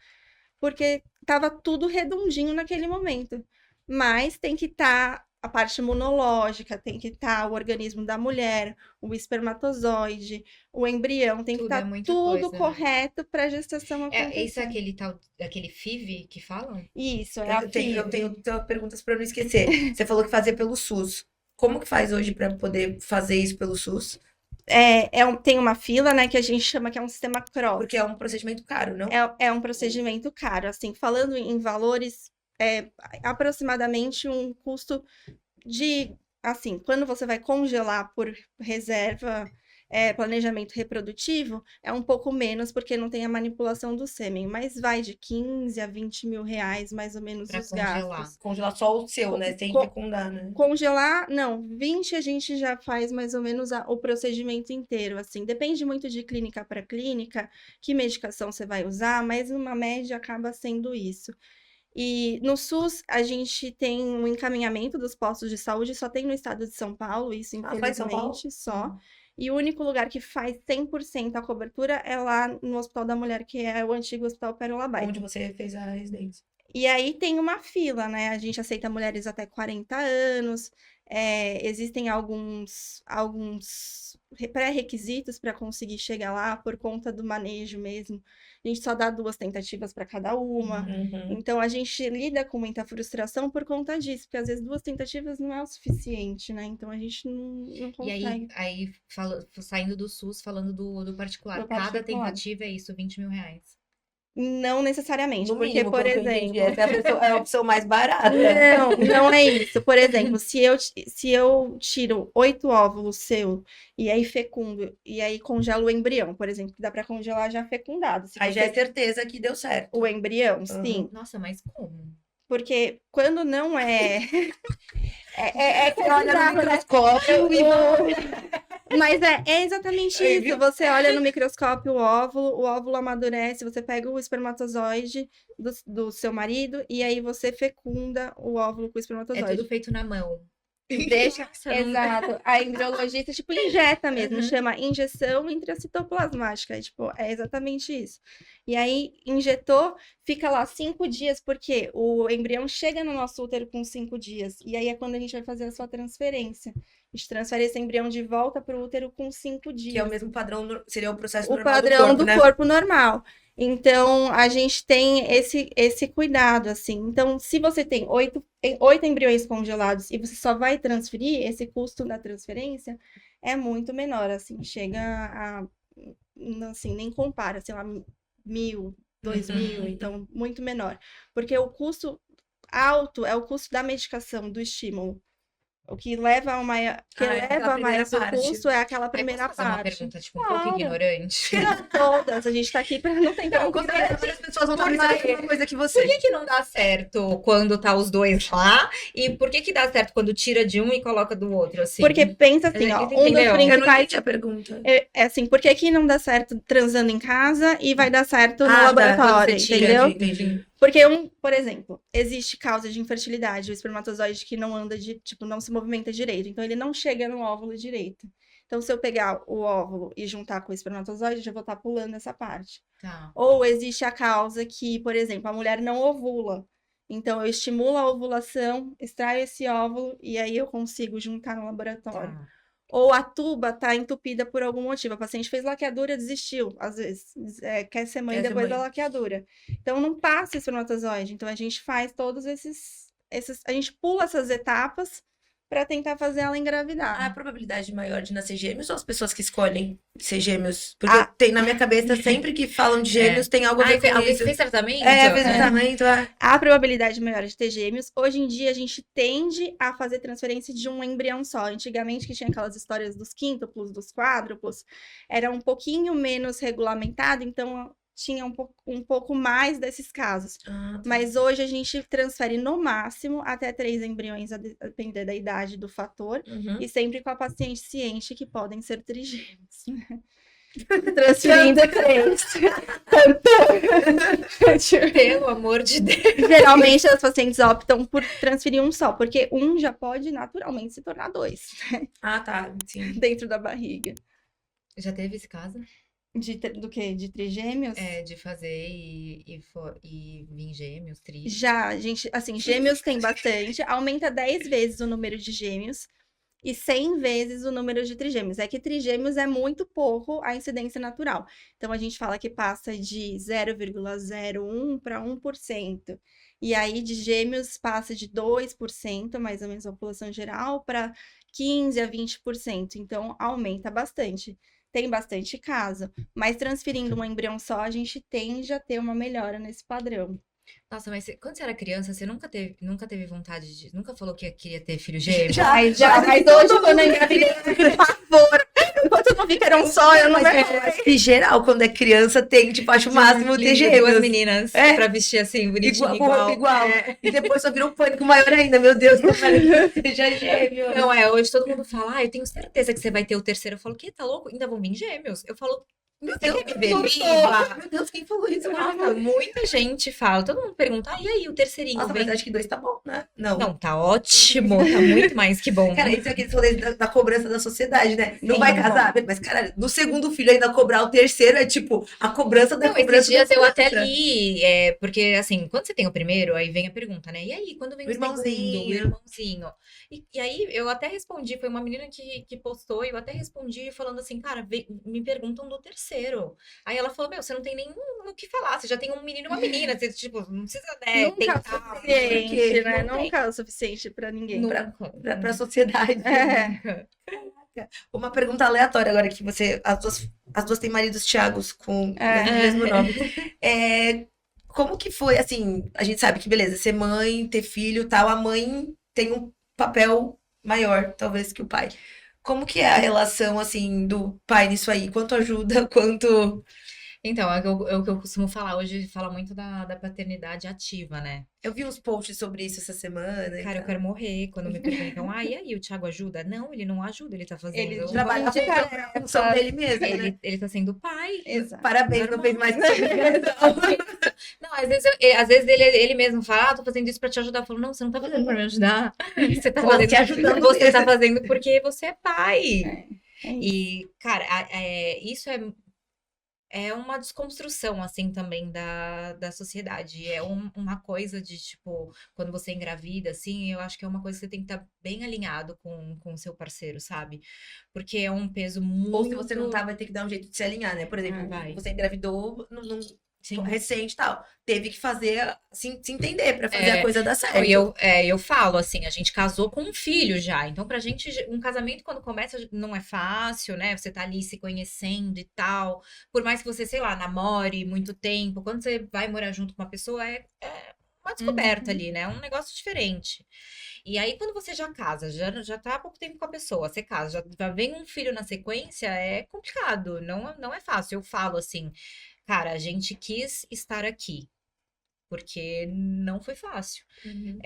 Porque estava tudo redondinho naquele momento. Mas tem que estar a parte imunológica, tem que estar o organismo da mulher, o espermatozoide, o embrião, tem que Tudo é estar muita tudo coisa, né? correto para a gestação acontecer. Esse é aquele FIV que falam? Isso, é a Eu tenho FIV. perguntas para não esquecer. Você falou que fazia pelo SUS. Como que faz hoje para poder fazer isso pelo SUS? tem uma fila, né, que a gente chama que é um sistema CROSS. Porque é um procedimento caro, não? É um procedimento caro, assim, falando em valores, aproximadamente um custo de, assim, quando você vai congelar por reserva, planejamento reprodutivo, é um pouco menos, porque não tem a manipulação do sêmen, mas vai de 15 a 20 mil reais, mais ou menos, Pra os congelar. gastos. Congelar só o seu, né? Sem fecundar, né? Congelar, não, 20 a gente já faz mais ou menos o procedimento inteiro, assim, depende muito de clínica para clínica, que medicação você vai usar, mas numa média acaba sendo isso. E no SUS, a gente tem um encaminhamento dos postos de saúde, só tem no estado de São Paulo, isso Só em São Paulo? infelizmente, só. E o único lugar que faz 100% a cobertura é lá no Hospital da Mulher, que é o antigo Hospital Pérola Baita. Onde você fez a residência. E aí tem uma fila, né? A gente aceita mulheres até 40 anos, existem alguns pré-requisitos para conseguir chegar lá por conta do manejo mesmo. A gente só dá 2 tentativas para cada uma. Uhum. Então a gente lida com muita frustração por conta disso, porque às vezes 2 tentativas não é o suficiente, né? Então a gente não E consegue. aí saindo do SUS, falando do particular. Do Cada particular. tentativa é isso, 20 mil reais. Não necessariamente, No porque, mínimo, por pelo que eu entendi, exemplo. essa é a opção mais barata. Não é isso. Por exemplo, se eu tiro 8 óvulos seu e aí fecundo, e aí congelo o embrião, por exemplo, que dá para congelar já fecundado. Se Aí já é você- certeza que deu certo. o embrião, sim. Nossa, mas como? Porque quando não é. Você olha no microscópio e... Mas é exatamente Aí, isso. viu? Você olha no microscópio o óvulo amadurece, você pega o espermatozoide do seu marido e aí você fecunda o óvulo com o É espermatozoide. tudo feito na mão. Deixa. Exato. A embriologista, tipo, injeta mesmo, Uhum. chama injeção intracitoplasmática. É exatamente isso. E aí, injetou, fica lá 5 dias, porque o embrião chega no nosso útero com 5 dias. E aí é quando a gente vai fazer a sua transferência. A gente transfere esse embrião de volta para o útero com 5 dias. Que é o mesmo padrão, seria o processo O normal padrão do corpo, do né? corpo normal. Então, a gente tem esse cuidado, assim. Então, se você tem 8 embriões congelados e você só vai transferir, esse custo da transferência é muito menor, assim. Chega a, assim, nem compara, sei lá, 1.000, 2.000, então, muito menor. Porque o custo alto é o custo da medicação, do estímulo. O que leva a maior, aquela primeira o parte. custo é aquela primeira Posso fazer uma parte. pergunta, tipo, um Claro. pouco ignorante? Não todas, a gente tá aqui para não tentar. Não, com certeza as pessoas vão tornar a mesma coisa que você. Por que não dá certo quando tá os dois lá? E por que dá certo quando tira de um e coloca do outro, assim? Porque pensa assim, ó, Você um dos entendeu? Eu não principais entendi a pergunta. é assim, por que que não dá certo transando em casa e vai dar certo no Tá, laboratório, quando você tira, entendeu? Entendi. Porque por exemplo, existe causa de infertilidade, o espermatozoide que não anda tipo, não se movimenta direito, então ele não chega no óvulo direito. Então, se eu pegar o óvulo e juntar com o espermatozoide, eu já vou estar pulando essa parte. Tá. Ou existe a causa que, por exemplo, a mulher não ovula. Então, eu estimulo a ovulação, extraio esse óvulo e aí eu consigo juntar no laboratório. Tá. Ou a tuba está entupida por algum motivo. A paciente fez laqueadura, desistiu. Às vezes, quer ser mãe Quer ser depois da mãe. laqueadura. Então, não passa espermatozoide. Então, a gente faz todos a gente pula essas etapas para tentar fazer ela engravidar. A probabilidade maior de nascer gêmeos ou as pessoas que escolhem ser gêmeos? Porque tem na minha cabeça, sempre que falam de gêmeos, tem algo a ver com Alguém isso. fez tratamento? Fez tratamento, A probabilidade maior de ter gêmeos, hoje em dia a gente tende a fazer transferência de um embrião só. Antigamente, que tinha aquelas histórias dos quíntuplos, dos quádruplos, era um pouquinho menos regulamentado, então tinha um pouco mais desses casos. Ah, tá. Mas hoje a gente transfere no máximo até 3 embriões, a depender da idade do fator, Uhum. e sempre com a paciente ciente que podem ser trigêmeos. Transferindo 3. Pelo amor de Deus. Geralmente as pacientes optam por transferir um só, porque um já pode naturalmente se tornar 2 Ah, tá. Sim. dentro da barriga. Já teve esse caso? Do quê? De trigêmeos? De fazer e vir gêmeos, tris. Já, gente, assim, gêmeos tem bastante. Aumenta 10 vezes o número de gêmeos e 100 vezes o número de trigêmeos. É que trigêmeos é muito pouco a incidência natural. Então, a gente fala que passa de 0,01 para 1%. E aí, de gêmeos, passa de 2%, mais ou menos, a população geral, para 15 a 20%, então aumenta bastante. Tem bastante caso, mas transferindo um embrião só, a gente tende a ter uma melhora nesse padrão. Nossa, mas quando você era criança, você nunca teve vontade de. Nunca falou que queria ter filho gêmeo? Já, mas hoje quando eu engravidei, por favor. Enquanto eu não vi que era um só, eu não me Em geral, quando é criança, tem, tipo, acho o máximo ter Duas gêmeos. meninas pra vestir assim, bonitinho, Igual. E depois só vira um pânico maior ainda, meu Deus, tomara que seja gêmeo. Não, hoje todo mundo fala, eu tenho certeza que você vai ter o terceiro. Eu falo, que tá louco? Ainda vão vir gêmeos? Eu falo, Meu Deus, Deus, que viva. meu Deus, quem falou isso? Nossa, muita gente fala. Todo mundo pergunta, e aí, o terceirinho Nossa, vem? mas acho que 2 tá bom, né? Não. Não, tá ótimo, tá muito mais que bom. Cara, isso é aquele rolê da cobrança da sociedade, né? Não Sim, vai não casar, mas, cara, no segundo filho ainda cobrar o terceiro é tipo a cobrança da Não, cobrança. esses dias da eu até cobrança. li, porque assim, quando você tem o primeiro, aí vem a pergunta, né? E aí, quando vem o segundo, o irmãozinho? E aí eu até respondi, foi uma menina que postou, e eu até respondi falando assim, cara, me perguntam do terceiro. Aí ela falou, meu, você não tem nem o que falar, você já tem um menino e uma menina, você, tipo, não precisa, né, nunca é o tentar. suficiente, né? Não tem. Nunca é o suficiente pra ninguém. Nunca. Pra sociedade. É. Uma pergunta aleatória agora que você. As duas têm maridos Thiagos com né, o mesmo nome. Como que foi, assim, a gente sabe que, beleza, ser mãe, ter filho e tal, a mãe tem um papel maior, talvez, que o pai. Como que é a relação, assim, do pai nisso aí? Quanto ajuda, quanto... Então, é o que eu costumo falar hoje, fala muito da paternidade ativa, né? Eu vi uns posts sobre isso essa semana. e Cara, eu tal. quero morrer quando me perguntam, e aí, o Thiago ajuda? Não, ele não ajuda, ele tá fazendo. Ele um Trabalha de tarefa, a função dele mesmo, né? Ele tá sendo pai. Exato. Parabéns, não fez mais que obrigação. Não, às vezes ele mesmo fala, tô fazendo isso pra te ajudar. Eu falo, não, você não tá fazendo pra me ajudar. Você tá Tô fazendo, te ajudando você mesmo. tá fazendo porque você é pai. É isso. E, cara, isso é uma desconstrução, assim, também da sociedade. É uma coisa de, tipo, quando você engravida, assim, eu acho que é uma coisa que você tem que estar bem alinhado com o seu parceiro, sabe? Porque é um peso muito... Ou se você não tá, vai ter que dar um jeito de se alinhar, né? Por exemplo, vai. você engravidou Sim. recente e tal. Teve que fazer, se entender pra fazer a coisa dar certo. E eu falo assim, a gente casou com um filho já, então pra gente, um casamento quando começa não é fácil, né, você tá ali se conhecendo e tal, por mais que você, sei lá, namore muito tempo, quando você vai morar junto com uma pessoa, é uma descoberta ali, né, é um negócio diferente. E aí, quando você já casa, já tá há pouco tempo com a pessoa, você casa, já vem um filho na sequência, é complicado, não é fácil. Eu falo assim, cara, a gente quis estar aqui, porque não foi fácil. Uhum.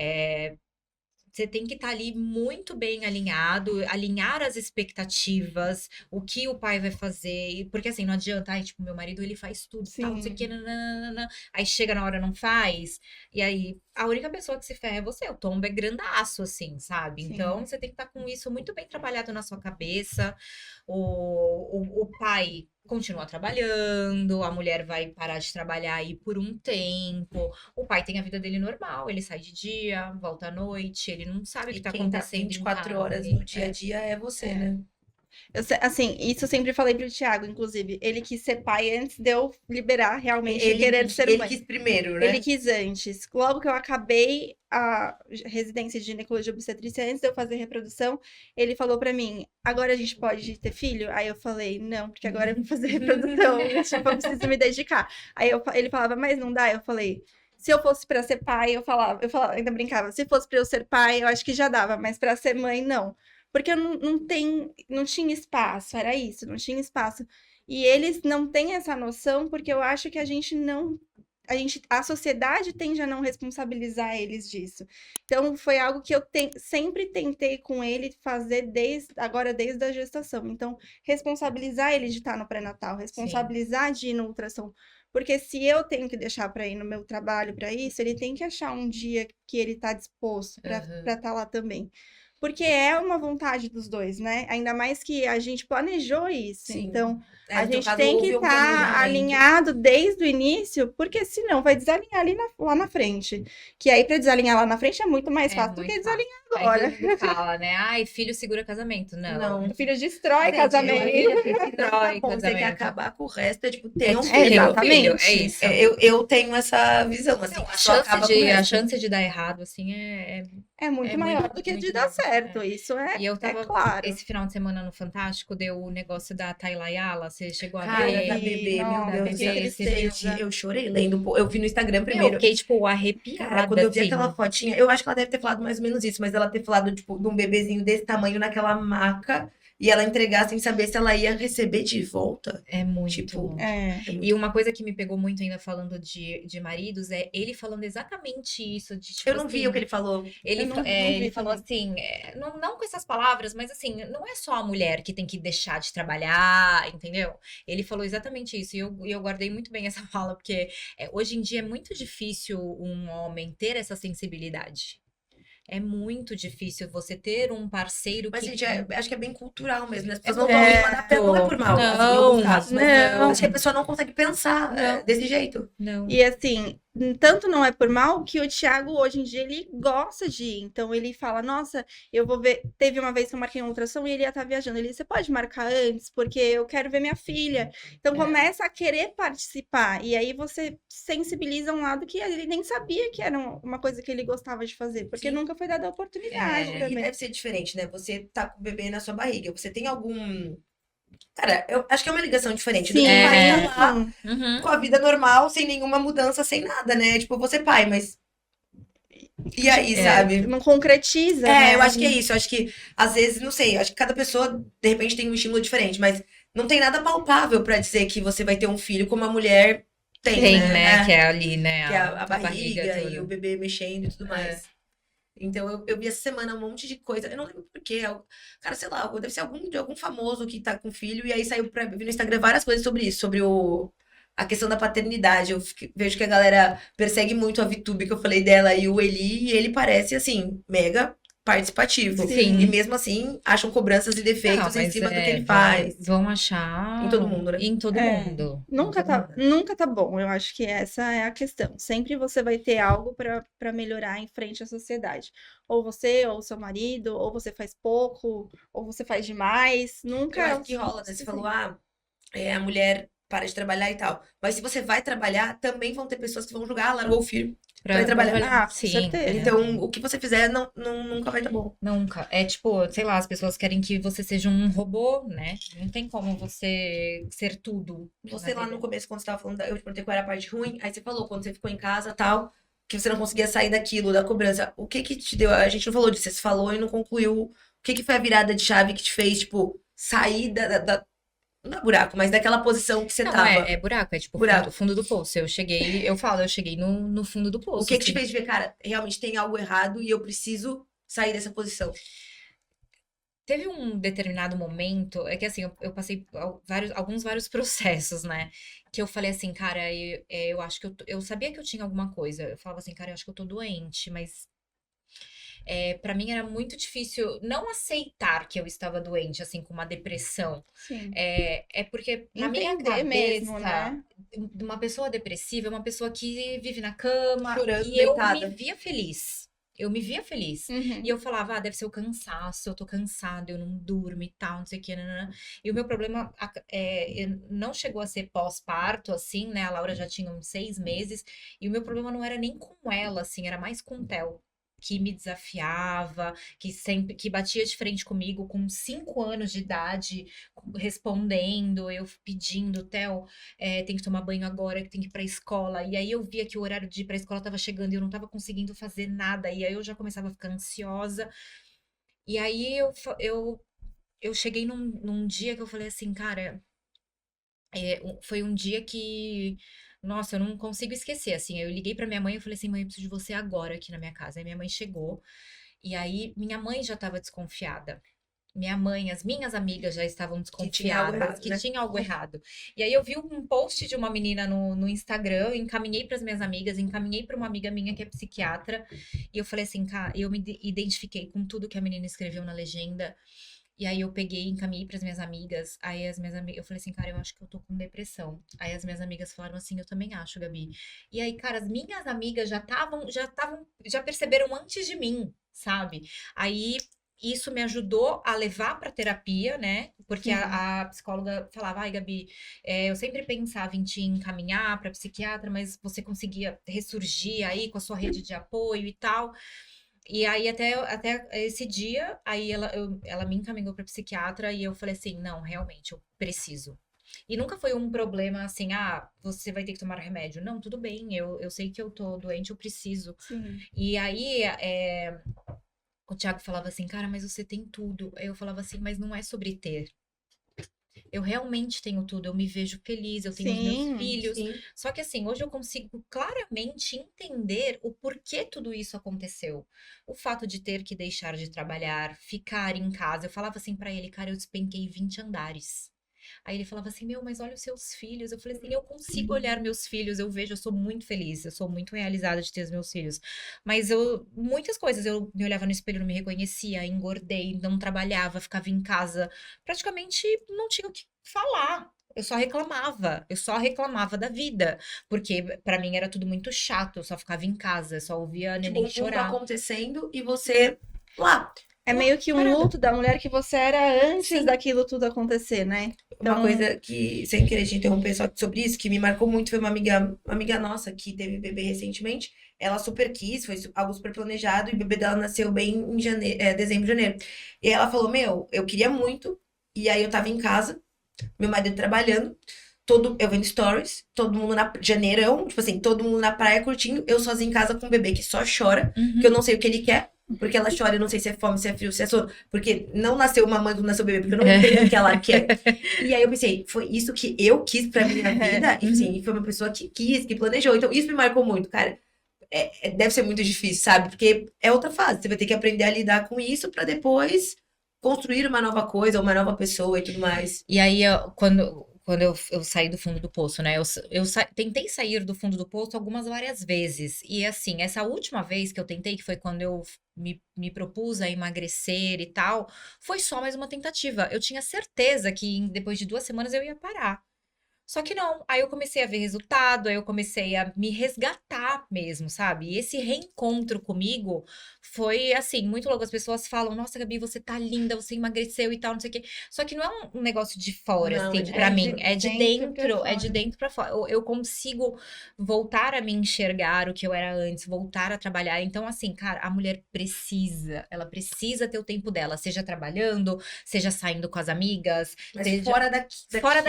Você tem que estar ali muito bem alinhado, alinhar as expectativas, o que o pai vai fazer, porque assim, não adianta, tipo, meu marido, ele faz tudo, tal, não sei o que, nananana, aí chega na hora, não faz, e aí, a única pessoa que se ferra é você, o tombo é grandaço, assim, sabe? Sim. Então, você tem que estar com isso muito bem trabalhado na sua cabeça, o pai continua trabalhando, a mulher vai parar de trabalhar aí por um tempo, o pai tem a vida dele normal, ele sai de dia, volta à noite, ele não sabe o que tá quem tá acontecendo em 24 casa, horas no dia a dia é você, né? Assim, isso eu sempre falei pro Thiago, inclusive. Ele quis ser pai antes de eu liberar realmente querer ser Ele mãe. quis primeiro, né? Ele quis antes. Logo que eu acabei a residência de ginecologia e obstetrícia, antes de eu fazer reprodução, ele falou pra mim, agora a gente pode ter filho? Aí eu falei, não, porque agora eu vou fazer reprodução, tipo, eu preciso me dedicar. Aí ele falava, mas não dá? Eu falei, se eu fosse pra ser pai, eu falava, ainda brincava, se fosse pra eu ser pai, eu acho que já dava, mas pra ser mãe, não. Porque eu não tinha espaço, era isso, não tinha espaço. E eles não têm essa noção, porque eu acho que a sociedade tende a não responsabilizar eles disso. Então, foi algo que eu sempre tentei com ele fazer desde a gestação. Então, responsabilizar ele de estar no pré-natal, responsabilizar de ir no ultrassom. Porque se eu tenho que deixar para ir no meu trabalho para isso, ele tem que achar um dia que ele está disposto para estar lá também. Porque é uma vontade dos dois, né? Ainda mais que a gente planejou isso. Sim. Então, a no gente caso, tem houve que um estar planejamento. alinhado desde o início, porque senão vai desalinhar lá na frente. Que aí, para desalinhar lá na frente, é muito mais fácil do que desalinhar agora. Aí todo mundo fala, né? Ai, filho segura casamento. Não. O filho destrói Gente, casamento. Destrói Você quer casamento. acabar com o resto, é tipo, ter um Ter filho. exatamente. É isso. Eu tenho essa visão, assim, Não, que só acaba com o a resto. chance de dar errado, assim, é É muito É maior muito, do que muito de dar maior, certo. Isso E eu é tava, claro. esse final de semana no Fantástico, deu o negócio da Tayla Yala, você chegou a Cara, da ver? bebê, meu Da Deus do céu. bebê, você viu? tristeza. Eu chorei lendo, pô. Eu vi no Instagram Meu, eu primeiro. fiquei, tipo, Cara, arrepiada, quando eu vi assim. aquela fotinha, eu acho que ela deve ter falado mais ou menos isso, mas ela ter falado, tipo, de um bebezinho desse tamanho naquela maca e ela entregar sem saber se ela ia receber de volta. É muito. Tipo, É. é muito E uma coisa que me pegou muito ainda falando de maridos é ele falando exatamente isso, de tipo Eu não vi assim, o que ele falou. Ele, Eu não vi ele falou também. assim, não com essas palavras, mas assim, não é só a mulher que tem que deixar de trabalhar, entendeu? Ele falou exatamente isso, e eu guardei muito bem essa fala, porque hoje em dia é muito difícil um homem ter essa sensibilidade. É muito difícil você ter um parceiro Mas, que... gente, acho que é bem cultural mesmo, né? As pessoas É não estão adaptando. Não é por mal, assim, em alguns casos, mas Não. acho que a pessoa não consegue pensar Não. desse jeito. Não. E assim, tanto não é por mal que o Thiago hoje em dia ele gosta de ir. Então ele fala: Nossa, eu vou ver. Teve uma vez que eu marquei uma ultrassom e ele ia estar viajando. Ele: Você pode marcar antes, porque eu quero ver minha filha. Então começa a querer participar. E aí você sensibiliza um lado que ele nem sabia que era uma coisa que ele gostava de fazer, porque Sim. nunca foi dada a oportunidade E também. deve ser diferente, né? Você tá com o bebê na sua barriga. Você tem algum. Cara, eu acho que é uma ligação diferente do que o pai tá lá Uhum. com a vida normal, sem nenhuma mudança, sem nada, né? Tipo, você pai, mas. E aí, sabe? Não concretiza, É, né? eu acho que é isso. Eu acho que, às vezes, não sei, eu acho que cada pessoa, de repente, tem um estímulo diferente, mas não tem nada palpável pra dizer que você vai ter um filho como a mulher tem, Tem, né? né? Que é ali, né? Que é a barriga e tudo. o bebê mexendo e tudo mais. Então, eu vi essa semana um monte de coisa. Eu não lembro por quê. Cara, sei lá, deve ser de algum famoso que tá com filho. E aí saiu pra vi no Instagram várias coisas sobre isso, sobre a questão da paternidade. Vejo que a galera persegue muito a VTube, que eu falei dela, e o Eli. E ele parece, assim, mega participativo. Sim. E mesmo assim, acham cobranças e defeitos em mas cima do que ele faz. Vão achar Em todo mundo, né? Em todo É. mundo. Nunca Em todo tá, mundo. nunca tá bom. Eu acho que essa é a questão. Sempre você vai ter algo para melhorar em frente à sociedade. Ou você, ou seu marido, ou você faz pouco, ou você faz demais. Nunca Eu é acho o que rola, né? Você falou, suficiente. a mulher para de trabalhar e tal. Mas se você vai trabalhar, também vão ter pessoas que vão julgar, largou o filho. Pra ir trabalhar. Ah, com Sim. certeza. Então, o que você fizer nunca vai estar bom. Nunca. É tipo, sei lá, as pessoas querem que você seja um robô, né? Não tem como você ser tudo. Você na lá vida. no começo, quando você tava falando, eu te perguntei qual era a parte ruim, aí você falou, quando você ficou em casa tal, que você não conseguia sair daquilo, da cobrança. O que que te deu? A gente não falou disso, você falou e não concluiu. O que que foi a virada de chave que te fez, tipo, sair não é buraco, mas daquela posição que você Não, tava? é buraco, é tipo Buraco. fundo do poço. Eu cheguei no fundo do poço. O que que te assim. fez ver, cara, realmente tem algo errado e eu preciso sair dessa posição? Teve um determinado momento, é que assim, eu passei vários processos, né? Que eu falei assim, cara, eu acho que eu sabia que eu tinha alguma coisa. Eu falava assim, cara, eu acho que eu tô doente, mas para mim era muito difícil não aceitar que eu estava doente, assim, com uma depressão. Sim. É porque na minha Entender cabeça, mesmo, né? uma pessoa depressiva é uma pessoa que vive na cama Chorando, e eu deitada. me via feliz. Eu me via feliz. Uhum. E eu falava, deve ser o cansaço, eu tô cansada, eu não durmo e tal, não sei o que, nanana. E o meu problema não chegou a ser pós-parto, assim, né? A Laura já tinha uns 6 meses, e o meu problema não era nem com ela, assim, era mais com o Theo, que me desafiava, que batia de frente comigo com 5 anos de idade, respondendo, eu pedindo, Theo, tem que tomar banho agora, que tem que ir pra escola. E aí eu via que o horário de ir pra escola tava chegando e eu não tava conseguindo fazer nada. E aí eu já começava a ficar ansiosa. E aí eu cheguei num dia que eu falei assim, cara, foi um dia que, nossa, eu não consigo esquecer, assim, eu liguei pra minha mãe e falei assim, mãe, eu preciso de você agora aqui na minha casa. Aí minha mãe chegou, e aí minha mãe já tava desconfiada. Minha mãe, as minhas amigas já estavam Que tinha algo desconfiadas, errado, que né? tinha algo errado. E aí eu vi um post de uma menina no Instagram, eu encaminhei para as minhas amigas, encaminhei para uma amiga minha que é psiquiatra, e eu falei assim, cara, eu me identifiquei com tudo que a menina escreveu na legenda. E aí eu peguei e encaminhei pras minhas amigas. Aí as minhas amigas, eu falei assim, cara, eu acho que eu tô com depressão. Aí as minhas amigas falaram assim, eu também acho, Gabi. E aí, cara, as minhas amigas já perceberam antes de mim, sabe? Aí isso me ajudou a levar pra terapia, né? Porque a psicóloga falava, ai, Gabi, eu sempre pensava em te encaminhar pra psiquiatra, mas você conseguia ressurgir aí com a sua rede de apoio e tal. E aí, até esse dia, aí ela me encaminhou pra psiquiatra e eu falei assim, não, realmente, eu preciso. E nunca foi um problema assim, você vai ter que tomar remédio. Não, tudo bem, eu sei que eu tô doente, eu preciso. Sim. E aí, o Thiago falava assim, cara, mas você tem tudo. Aí eu falava assim, mas não é sobre ter. Eu realmente tenho tudo, eu me vejo feliz, eu tenho os meus filhos. Sim. Só que assim, hoje eu consigo claramente entender o porquê tudo isso aconteceu. O fato de ter que deixar de trabalhar, ficar em casa. Eu falava assim pra ele, cara, eu despenquei 20 andares. Aí ele falava assim, meu, mas olha os seus filhos. Eu falei assim, eu consigo olhar meus filhos, eu vejo, eu sou muito feliz, eu sou muito realizada de ter os meus filhos. Mas muitas coisas, eu me olhava no espelho, não me reconhecia, engordei, não trabalhava, ficava em casa. Praticamente não tinha o que falar. Eu só reclamava da vida, porque pra mim era tudo muito chato, eu só ficava em casa, eu só ouvia a Tipo, neném o mundo chorar. acontecendo e você lá. É meio que um Parada. luto da mulher que você era antes Sim. daquilo tudo acontecer, né? Uma Então- coisa que, sem querer te interromper só sobre isso, que me marcou muito foi uma amiga nossa que teve bebê recentemente. Ela super quis, foi algo super planejado, e o bebê dela nasceu bem em dezembro, janeiro. E ela falou: Meu, eu queria muito, e aí eu tava em casa, meu marido trabalhando, eu vendo stories, todo mundo janeirão, tipo assim, todo mundo na praia curtindo, eu sozinha em casa com um bebê que só chora, Uhum. que eu não sei o que ele quer. Porque ela chora, eu não sei se é fome, se é frio, se é sono. Porque não nasceu uma mãe, não nasceu bebê, porque eu não entendo o que ela quer. E aí eu pensei, foi isso que eu quis pra minha vida. E assim, foi uma pessoa que quis, que planejou. Então isso me marcou muito, cara. Deve ser muito difícil, sabe? Porque é outra fase. Você vai ter que aprender a lidar com isso pra depois construir uma nova coisa, uma nova pessoa e tudo mais. E aí, quando eu saí do fundo do poço, né? Tentei sair do fundo do poço várias vezes. E assim, essa última vez que eu tentei, que foi quando eu me propus a emagrecer e tal, foi só mais uma tentativa. Eu tinha certeza que depois de 2 semanas eu ia parar. Só que não, aí eu comecei a ver resultado, aí eu comecei a me resgatar mesmo, sabe? E esse reencontro comigo foi, assim, muito louco. As pessoas falam, nossa, Gabi, você tá linda, você emagreceu e tal, não sei o quê. Só que não é um negócio de fora, Não, assim, é pra de mim. É de dentro, pra é de fora. dentro pra fora. Eu consigo voltar a me enxergar o que eu era antes, voltar a trabalhar. Então, assim, cara, a mulher ela precisa ter o tempo dela, seja trabalhando, seja saindo com as amigas, Mas seja fora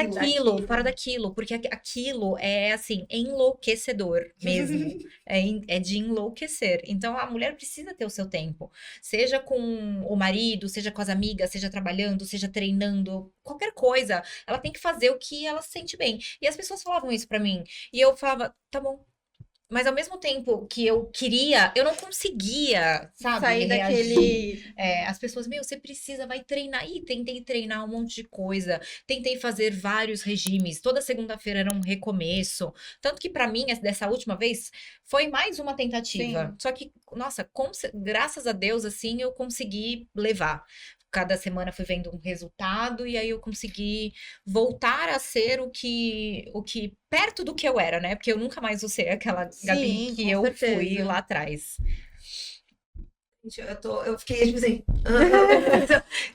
daquilo, porque aquilo é assim, enlouquecedor mesmo. É de enlouquecer. Então a mulher precisa ter o seu tempo, seja com o marido, seja com as amigas, seja trabalhando, seja treinando, qualquer coisa. Ela tem que fazer o que ela se sente bem. E as pessoas falavam isso pra mim, e eu falava, tá bom. Mas ao mesmo tempo que eu queria, eu não conseguia, sabe, Sair reagir. daquele. As pessoas, meu, você precisa, vai treinar. Ih, tentei treinar um monte de coisa. Tentei fazer vários regimes. Toda segunda-feira era um recomeço. Tanto que pra mim, dessa última vez, foi mais uma tentativa. Sim. Só que, nossa, graças a Deus, assim, eu consegui levar. Cada semana fui vendo um resultado e aí eu consegui voltar a ser o que perto do que eu era, né? Porque eu nunca mais vou ser aquela Gabi Sim, que com eu fui certeza. lá atrás. Gente, eu fiquei, tipo assim.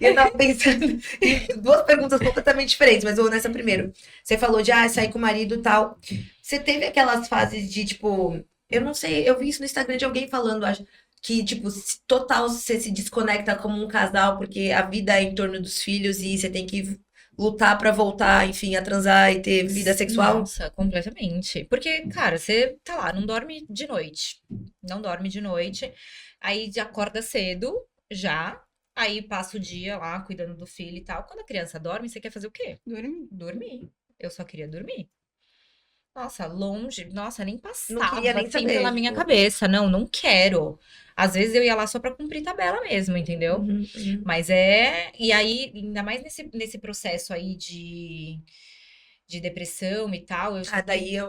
E eu tava pensando em 2 perguntas completamente diferentes, mas eu vou nessa primeiro. Você falou de sair com o marido e tal. Você teve aquelas fases de, tipo, eu não sei, eu vi isso no Instagram de alguém falando, acho, que, tipo, total você se desconecta como um casal, porque a vida é em torno dos filhos e você tem que lutar pra voltar, enfim, a transar e ter vida sexual. Nossa, completamente. Porque, cara, você tá lá, não dorme de noite. Não dorme de noite. Aí já acorda cedo, já. Aí passa o dia lá cuidando do filho e tal. Quando a criança dorme, você quer fazer o quê? Dormir. Dormir. Eu só queria dormir. Nossa, longe. Nossa, nem Não passava queria nem assim saber, pela minha tipo. cabeça. Não, não quero. Às vezes eu ia lá só pra cumprir tabela mesmo, entendeu? Uhum. Mas E aí, ainda mais nesse processo aí de depressão e tal, eu Daí é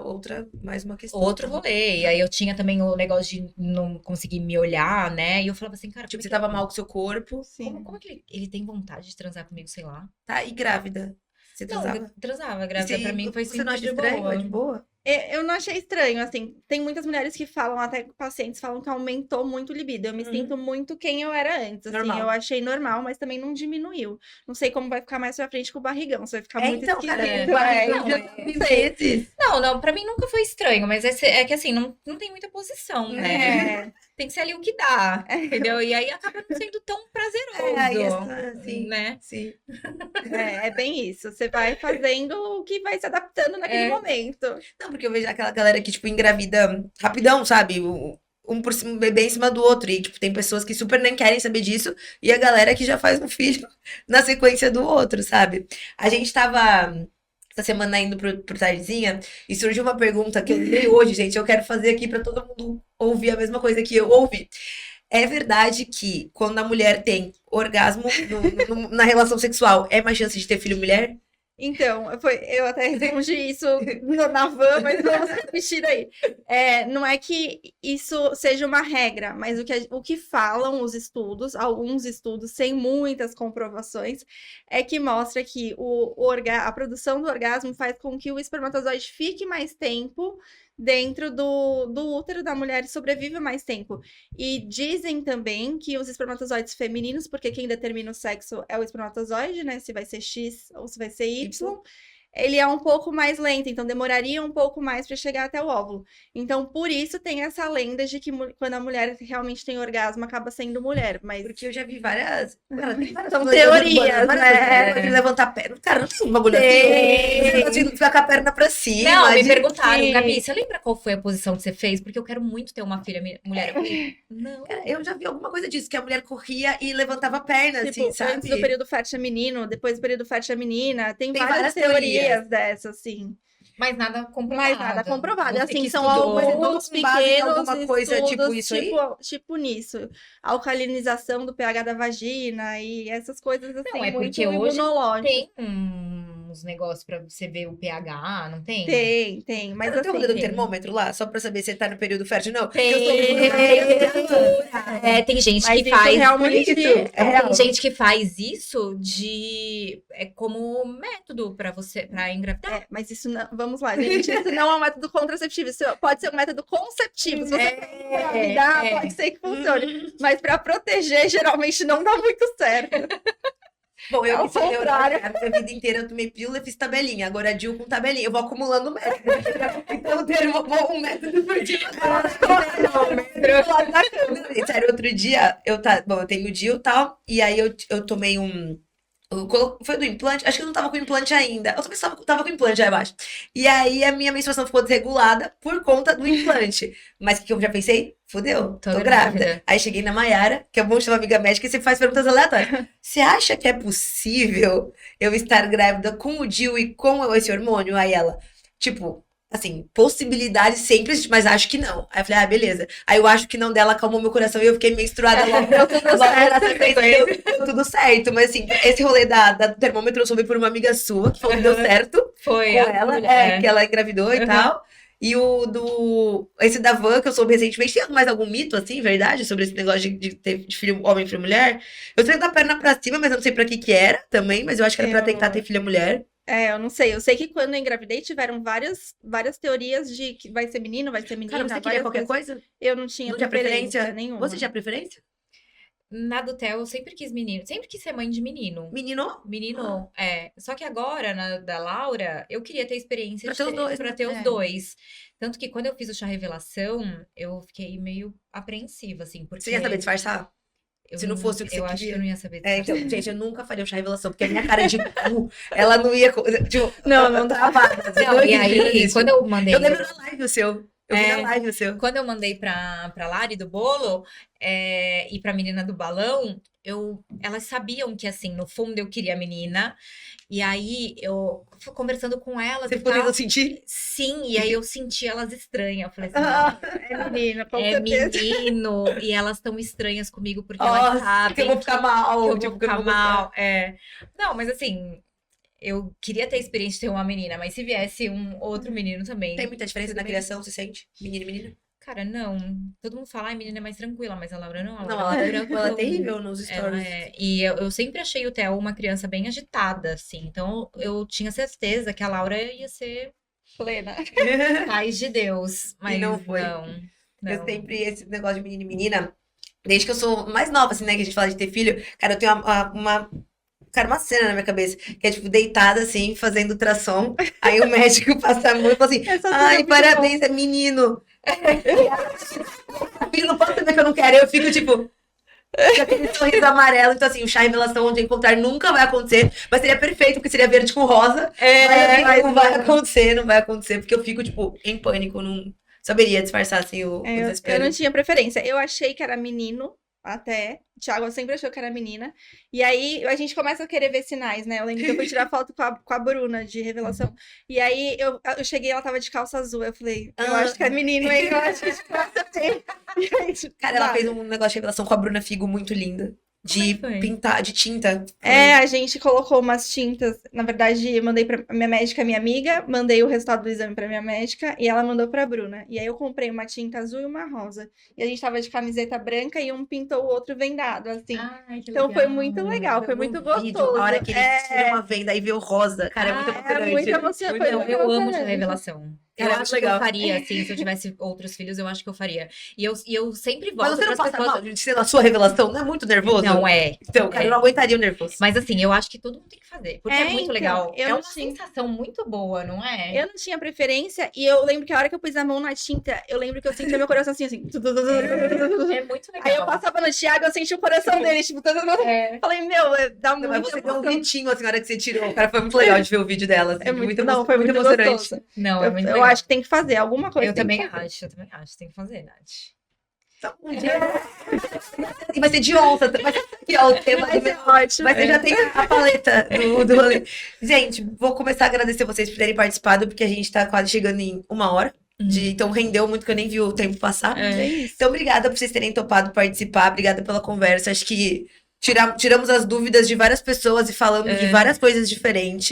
mais uma questão. outro rolê. E aí eu tinha também o negócio de não conseguir me olhar, né? E eu falava assim, cara, Tipo, como você é que, tava mal com seu corpo, Sim. como é que ele tem vontade de transar comigo, sei lá? tá? E grávida. Você Não, transava? transava, grávida pra mim foi Você não sempre acha de estranho? É boa. de boa? Eu não achei estranho, assim. Tem muitas mulheres que falam, até pacientes falam que aumentou muito o libido. Eu me Uhum. sinto muito quem eu era antes, assim. Normal. Eu achei normal, mas também não diminuiu. Não sei como vai ficar mais pra frente com o barrigão. Se vai ficar muito Então, cara, esquisito. barrigão não, já Não sei. vezes. Não, pra mim nunca foi estranho, mas é que assim, não tem muita posição, né? tem que ser ali o que dá, entendeu? E aí acaba não sendo tão prazeroso, sim, né? sim. É bem isso. Você vai fazendo o que vai se adaptando naquele momento. Não, porque eu vejo aquela galera que, tipo, engravida rapidão, sabe? Um por cima, um bebê em cima do outro. E, tipo, tem pessoas que super nem querem saber disso. E a galera que já faz um filho na sequência do outro, sabe? A gente tava essa semana indo pro Tardezinha e surgiu uma pergunta que eu lembrei hoje, gente. Eu quero fazer aqui pra todo mundo ouvir a mesma coisa que eu ouvi. É verdade que quando a mulher tem orgasmo na relação sexual, é mais chance de ter filho mulher? Então, eu até respondi isso na van, mas vamos repetir aí. Não é que isso seja uma regra, mas o que falam os estudos, alguns estudos sem muitas comprovações, é que mostra que a produção do orgasmo faz com que o espermatozoide fique mais tempo dentro do útero da mulher e sobrevive mais tempo. E dizem também que os espermatozoides femininos, porque quem determina o sexo é o espermatozoide, né? Se vai ser X ou se vai ser Y. Ele é um pouco mais lento, então demoraria um pouco mais para chegar até o óvulo. Então, por isso tem essa lenda de que quando a mulher realmente tem orgasmo, acaba sendo mulher. Mas Porque eu já vi várias. Cara, tem várias são legendas teorias, urbanas, né? de levantar a perna. Cara, não tem um bagulho assim. Esse negócio de ficar com a perna pra cima. Não, me de- perguntaram, Gabi, você lembra qual foi a posição que você fez? Porque eu quero muito ter uma filha mulher. Eu falei, não. Cara, eu já vi alguma coisa disso, que a mulher corria e levantava a perna, tipo, assim, antes do sabe? período fértil é menino, depois do período fértil é menina. Tem Tem várias várias teorias. teorias dessas, assim. Mas nada comprovado. Mas nada comprovado. Você Assim, que são estudou. Mas é tudo alguns com base em pequenos alguma coisa, tipo estudos, isso aí? tipo nisso. Alcalinização do pH da vagina e essas coisas assim, Não, é muito porque hoje imunológicas. tem uns negócios pra você ver o pH, não tem? Tem, mas Cara, não tem o rolê assim, do termômetro lá, só pra saber se você tá no período fértil, não? Tem, Porque eu sou tem gente mas que isso faz realmente isso. é real. Tem gente que faz isso como método pra engravidar. Mas isso não, vamos lá, gente. Isso não é um método contraceptivo, isso pode ser um método conceptivo. Se você quer engravidar, pode ser que funcione. Mas para proteger, geralmente não dá muito certo. Bom, eu Ao contrário. a minha vida inteira eu tomei pílula e fiz tabelinha. Agora a Dil com tabelinha. Eu vou acumulando método. Então eu tenho um método por dia. Sério, outro dia, eu tenho o Dil e tal, e aí eu tomei foi do implante? Acho que eu não tava com implante ainda. Eu também tava com implante aí embaixo. E aí a minha menstruação ficou desregulada por conta do implante. Mas o que eu já pensei? Fudeu, tô grávida. Aí cheguei na Mayara, que é bom de ter uma amiga médica, e você faz perguntas aleatórias. Você acha que é possível eu estar grávida com o DIU e com esse hormônio? Aí ela, tipo, assim, possibilidade sempre existe, mas acho que não. Aí eu falei, beleza. Aí eu acho que não dela acalmou meu coração e eu fiquei menstruada logo. Deu tudo certo. Mas assim, esse rolê do termômetro eu soube por uma amiga sua, que falou que deu certo Foi com ela, que ela engravidou e tal. E esse da van, que eu soube recentemente, tem mais algum mito, assim, verdade, sobre esse negócio de ter de filho homem e filho mulher? Eu sei da perna pra cima, mas eu não sei pra que era também, mas eu acho que era pra tentar ter filha mulher. Eu não sei. Eu sei que quando eu engravidei tiveram várias teorias de que vai ser menino, vai ser menina. Cara, você queria qualquer coisa? Eu não tinha preferência nenhuma. Você tinha preferência? Na do Theo, eu sempre quis menino. Sempre quis ser mãe de menino. Menino? Menino, Só que agora, da Laura, eu queria ter experiência Pra ter os dois, os dois. Tanto que quando eu fiz o chá revelação, eu fiquei meio apreensiva, assim, porque... Você ia saber disfarçar? Se não fosse o que você Eu queria. acho que eu não ia saber disfarçar. Então, gente, eu nunca faria o chá revelação, porque a minha cara de cu, ela não ia... Tipo, não dava. Não, e aí, quando eu mandei... Eu lembro da live o seu. Eu vi na live o seu. Quando eu mandei pra Lari do bolo e pra menina do balão, elas sabiam que, assim, no fundo eu queria a menina. E aí, eu fui conversando com elas Você e tal. podendo sentir? Sim, e aí eu senti elas estranhas. Eu falei assim, É menina, com é certeza. menino. E elas estão estranhas comigo porque Nossa, elas sabem que eu vou ficar mal. que eu tipo, vou que eu ficar não vou gostar. mal. Não, mas assim... Eu queria ter a experiência de ter uma menina, mas se viesse um outro menino também. Tem muita diferença tudo na bem. criação, você sente? Menino e menina? Cara, não. Todo mundo fala, ai, menina é mais tranquila, mas a Laura não. A Não, Laura ela é ela é terrível nos Ela stories. E eu sempre achei o Theo uma criança bem agitada, assim. Então eu tinha certeza que a Laura ia ser Plena. paz de Deus. Mas não foi. Não. Eu sempre, esse negócio de menino e menina, desde que eu sou mais nova, assim, né, que a gente fala de ter filho, cara, eu tenho uma cena na minha cabeça, que é, tipo, deitada, assim, fazendo ultrassom, aí o médico passa a mão e fala assim, ai, parabéns, é menino. filho não pode saber que eu não quero. Eu fico, tipo... com aquele sorriso amarelo. Então, assim, o chá revelação onde encontrar nunca vai acontecer. Mas seria perfeito, porque seria verde com rosa. Mas não vai acontecer, não vai acontecer. Porque eu fico, tipo, em pânico. Não saberia disfarçar, assim, o Eu desespero. não tinha preferência. Eu achei que era menino, até. O Thiago sempre achou que era menina. E aí a gente começa a querer ver sinais, né? Eu lembro que eu fui tirar foto com a Bruna de revelação. E aí eu cheguei, ela tava de calça azul. Eu falei, eu acho que é menino, hein? Eu acho que a gente passa bem. E aí, tipo, Cara, ela fez um negócio de revelação com a Bruna Figo muito linda. De Como é que foi? pintar, de tinta. a gente colocou umas tintas. Na verdade, eu mandei pra minha médica, minha amiga, mandei o resultado do exame pra minha médica e ela mandou pra Bruna. E aí eu comprei uma tinta azul e uma rosa. E a gente tava de camiseta branca e um pintou o outro vendado, assim. Ai, que Então foi legal. muito legal, foi No muito vídeo, gostoso. a hora que ele tira uma venda e vê o rosa. Cara, é muito emocionante. muito emocionante. Muito Foi bom. muito Eu amo de emocionante. revelação. Cara, Eu é muito acho que legal. eu faria, assim, se eu tivesse outros filhos, eu acho que eu faria. E eu sempre Mas volto você não pras passa pessoas. mal de ser na sua revelação? Não é muito nervoso? Não, é. Então, cara, eu não aguentaria o nervoso. Mas assim, eu acho que todo mundo tem que fazer. Porque é muito então, legal. eu É não uma tinha- sensação muito boa, não é? Eu não tinha preferência e eu lembro que a hora que eu pus a mão na tinta, eu lembro que eu sentia meu coração assim. É muito legal. Aí eu passava no Thiago, eu senti o coração dele, tipo, É. falei, meu, dá Não, muito mas você deu um emoção. gritinho assim na hora que você tirou. Cara, foi muito legal de ver o vídeo dela. Assim, É muito, emo- não, foi muito emocionante. gostoso. Não, é muito Eu legal. acho que tem que fazer, alguma coisa Eu tem também que fazer. acho, tem que fazer, Nath. Então, um dia... E vai ser de onça. Vai ser aqui, ó, o tema Vai do ser meu... ótimo. Mas você já tem a paleta do rolê. Gente, vou começar a agradecer vocês por terem participado, porque a gente tá quase chegando em 1 hora. Então rendeu muito, que eu nem vi o tempo passar. É isso. Então, obrigada por vocês terem topado participar. Obrigada pela conversa. Acho que tiramos as dúvidas de várias pessoas e falamos de várias coisas diferentes.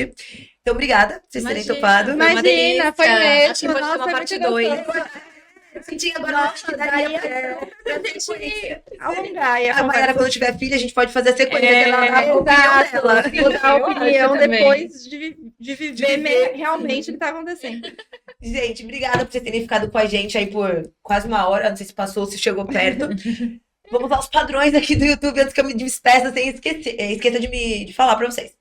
Então, obrigada por vocês terem topado. Foi uma Imagina, delícia. foi mesmo. Acho que pode ter Nossa, uma é parte muito 2. gostoso. Eu senti agora Nossa, daí pra gente alongar e a a Mayara, conversa. quando tiver filha, a gente pode fazer a sequência É, dela na opinião Exato, dela. mudar a Eu acho opinião também. depois de viver viver. realmente o que tá acontecendo. Gente, obrigada por vocês terem ficado com a gente aí por quase 1 hora. Não sei se passou, se chegou perto. Vamos aos padrões aqui do YouTube antes que eu me despeça sem esquecer. Esqueça de falar pra vocês.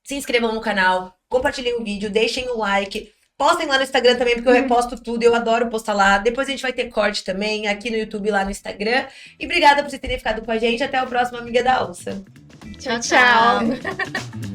Se inscrevam no canal, compartilhem o vídeo, deixem o like. Postem lá no Instagram também, porque eu reposto tudo. Eu adoro postar lá. Depois a gente vai ter corte também aqui no YouTube e lá no Instagram. E obrigada por vocês terem ficado com a gente. Até o próximo Amiga da Onça. Tchau, tchau.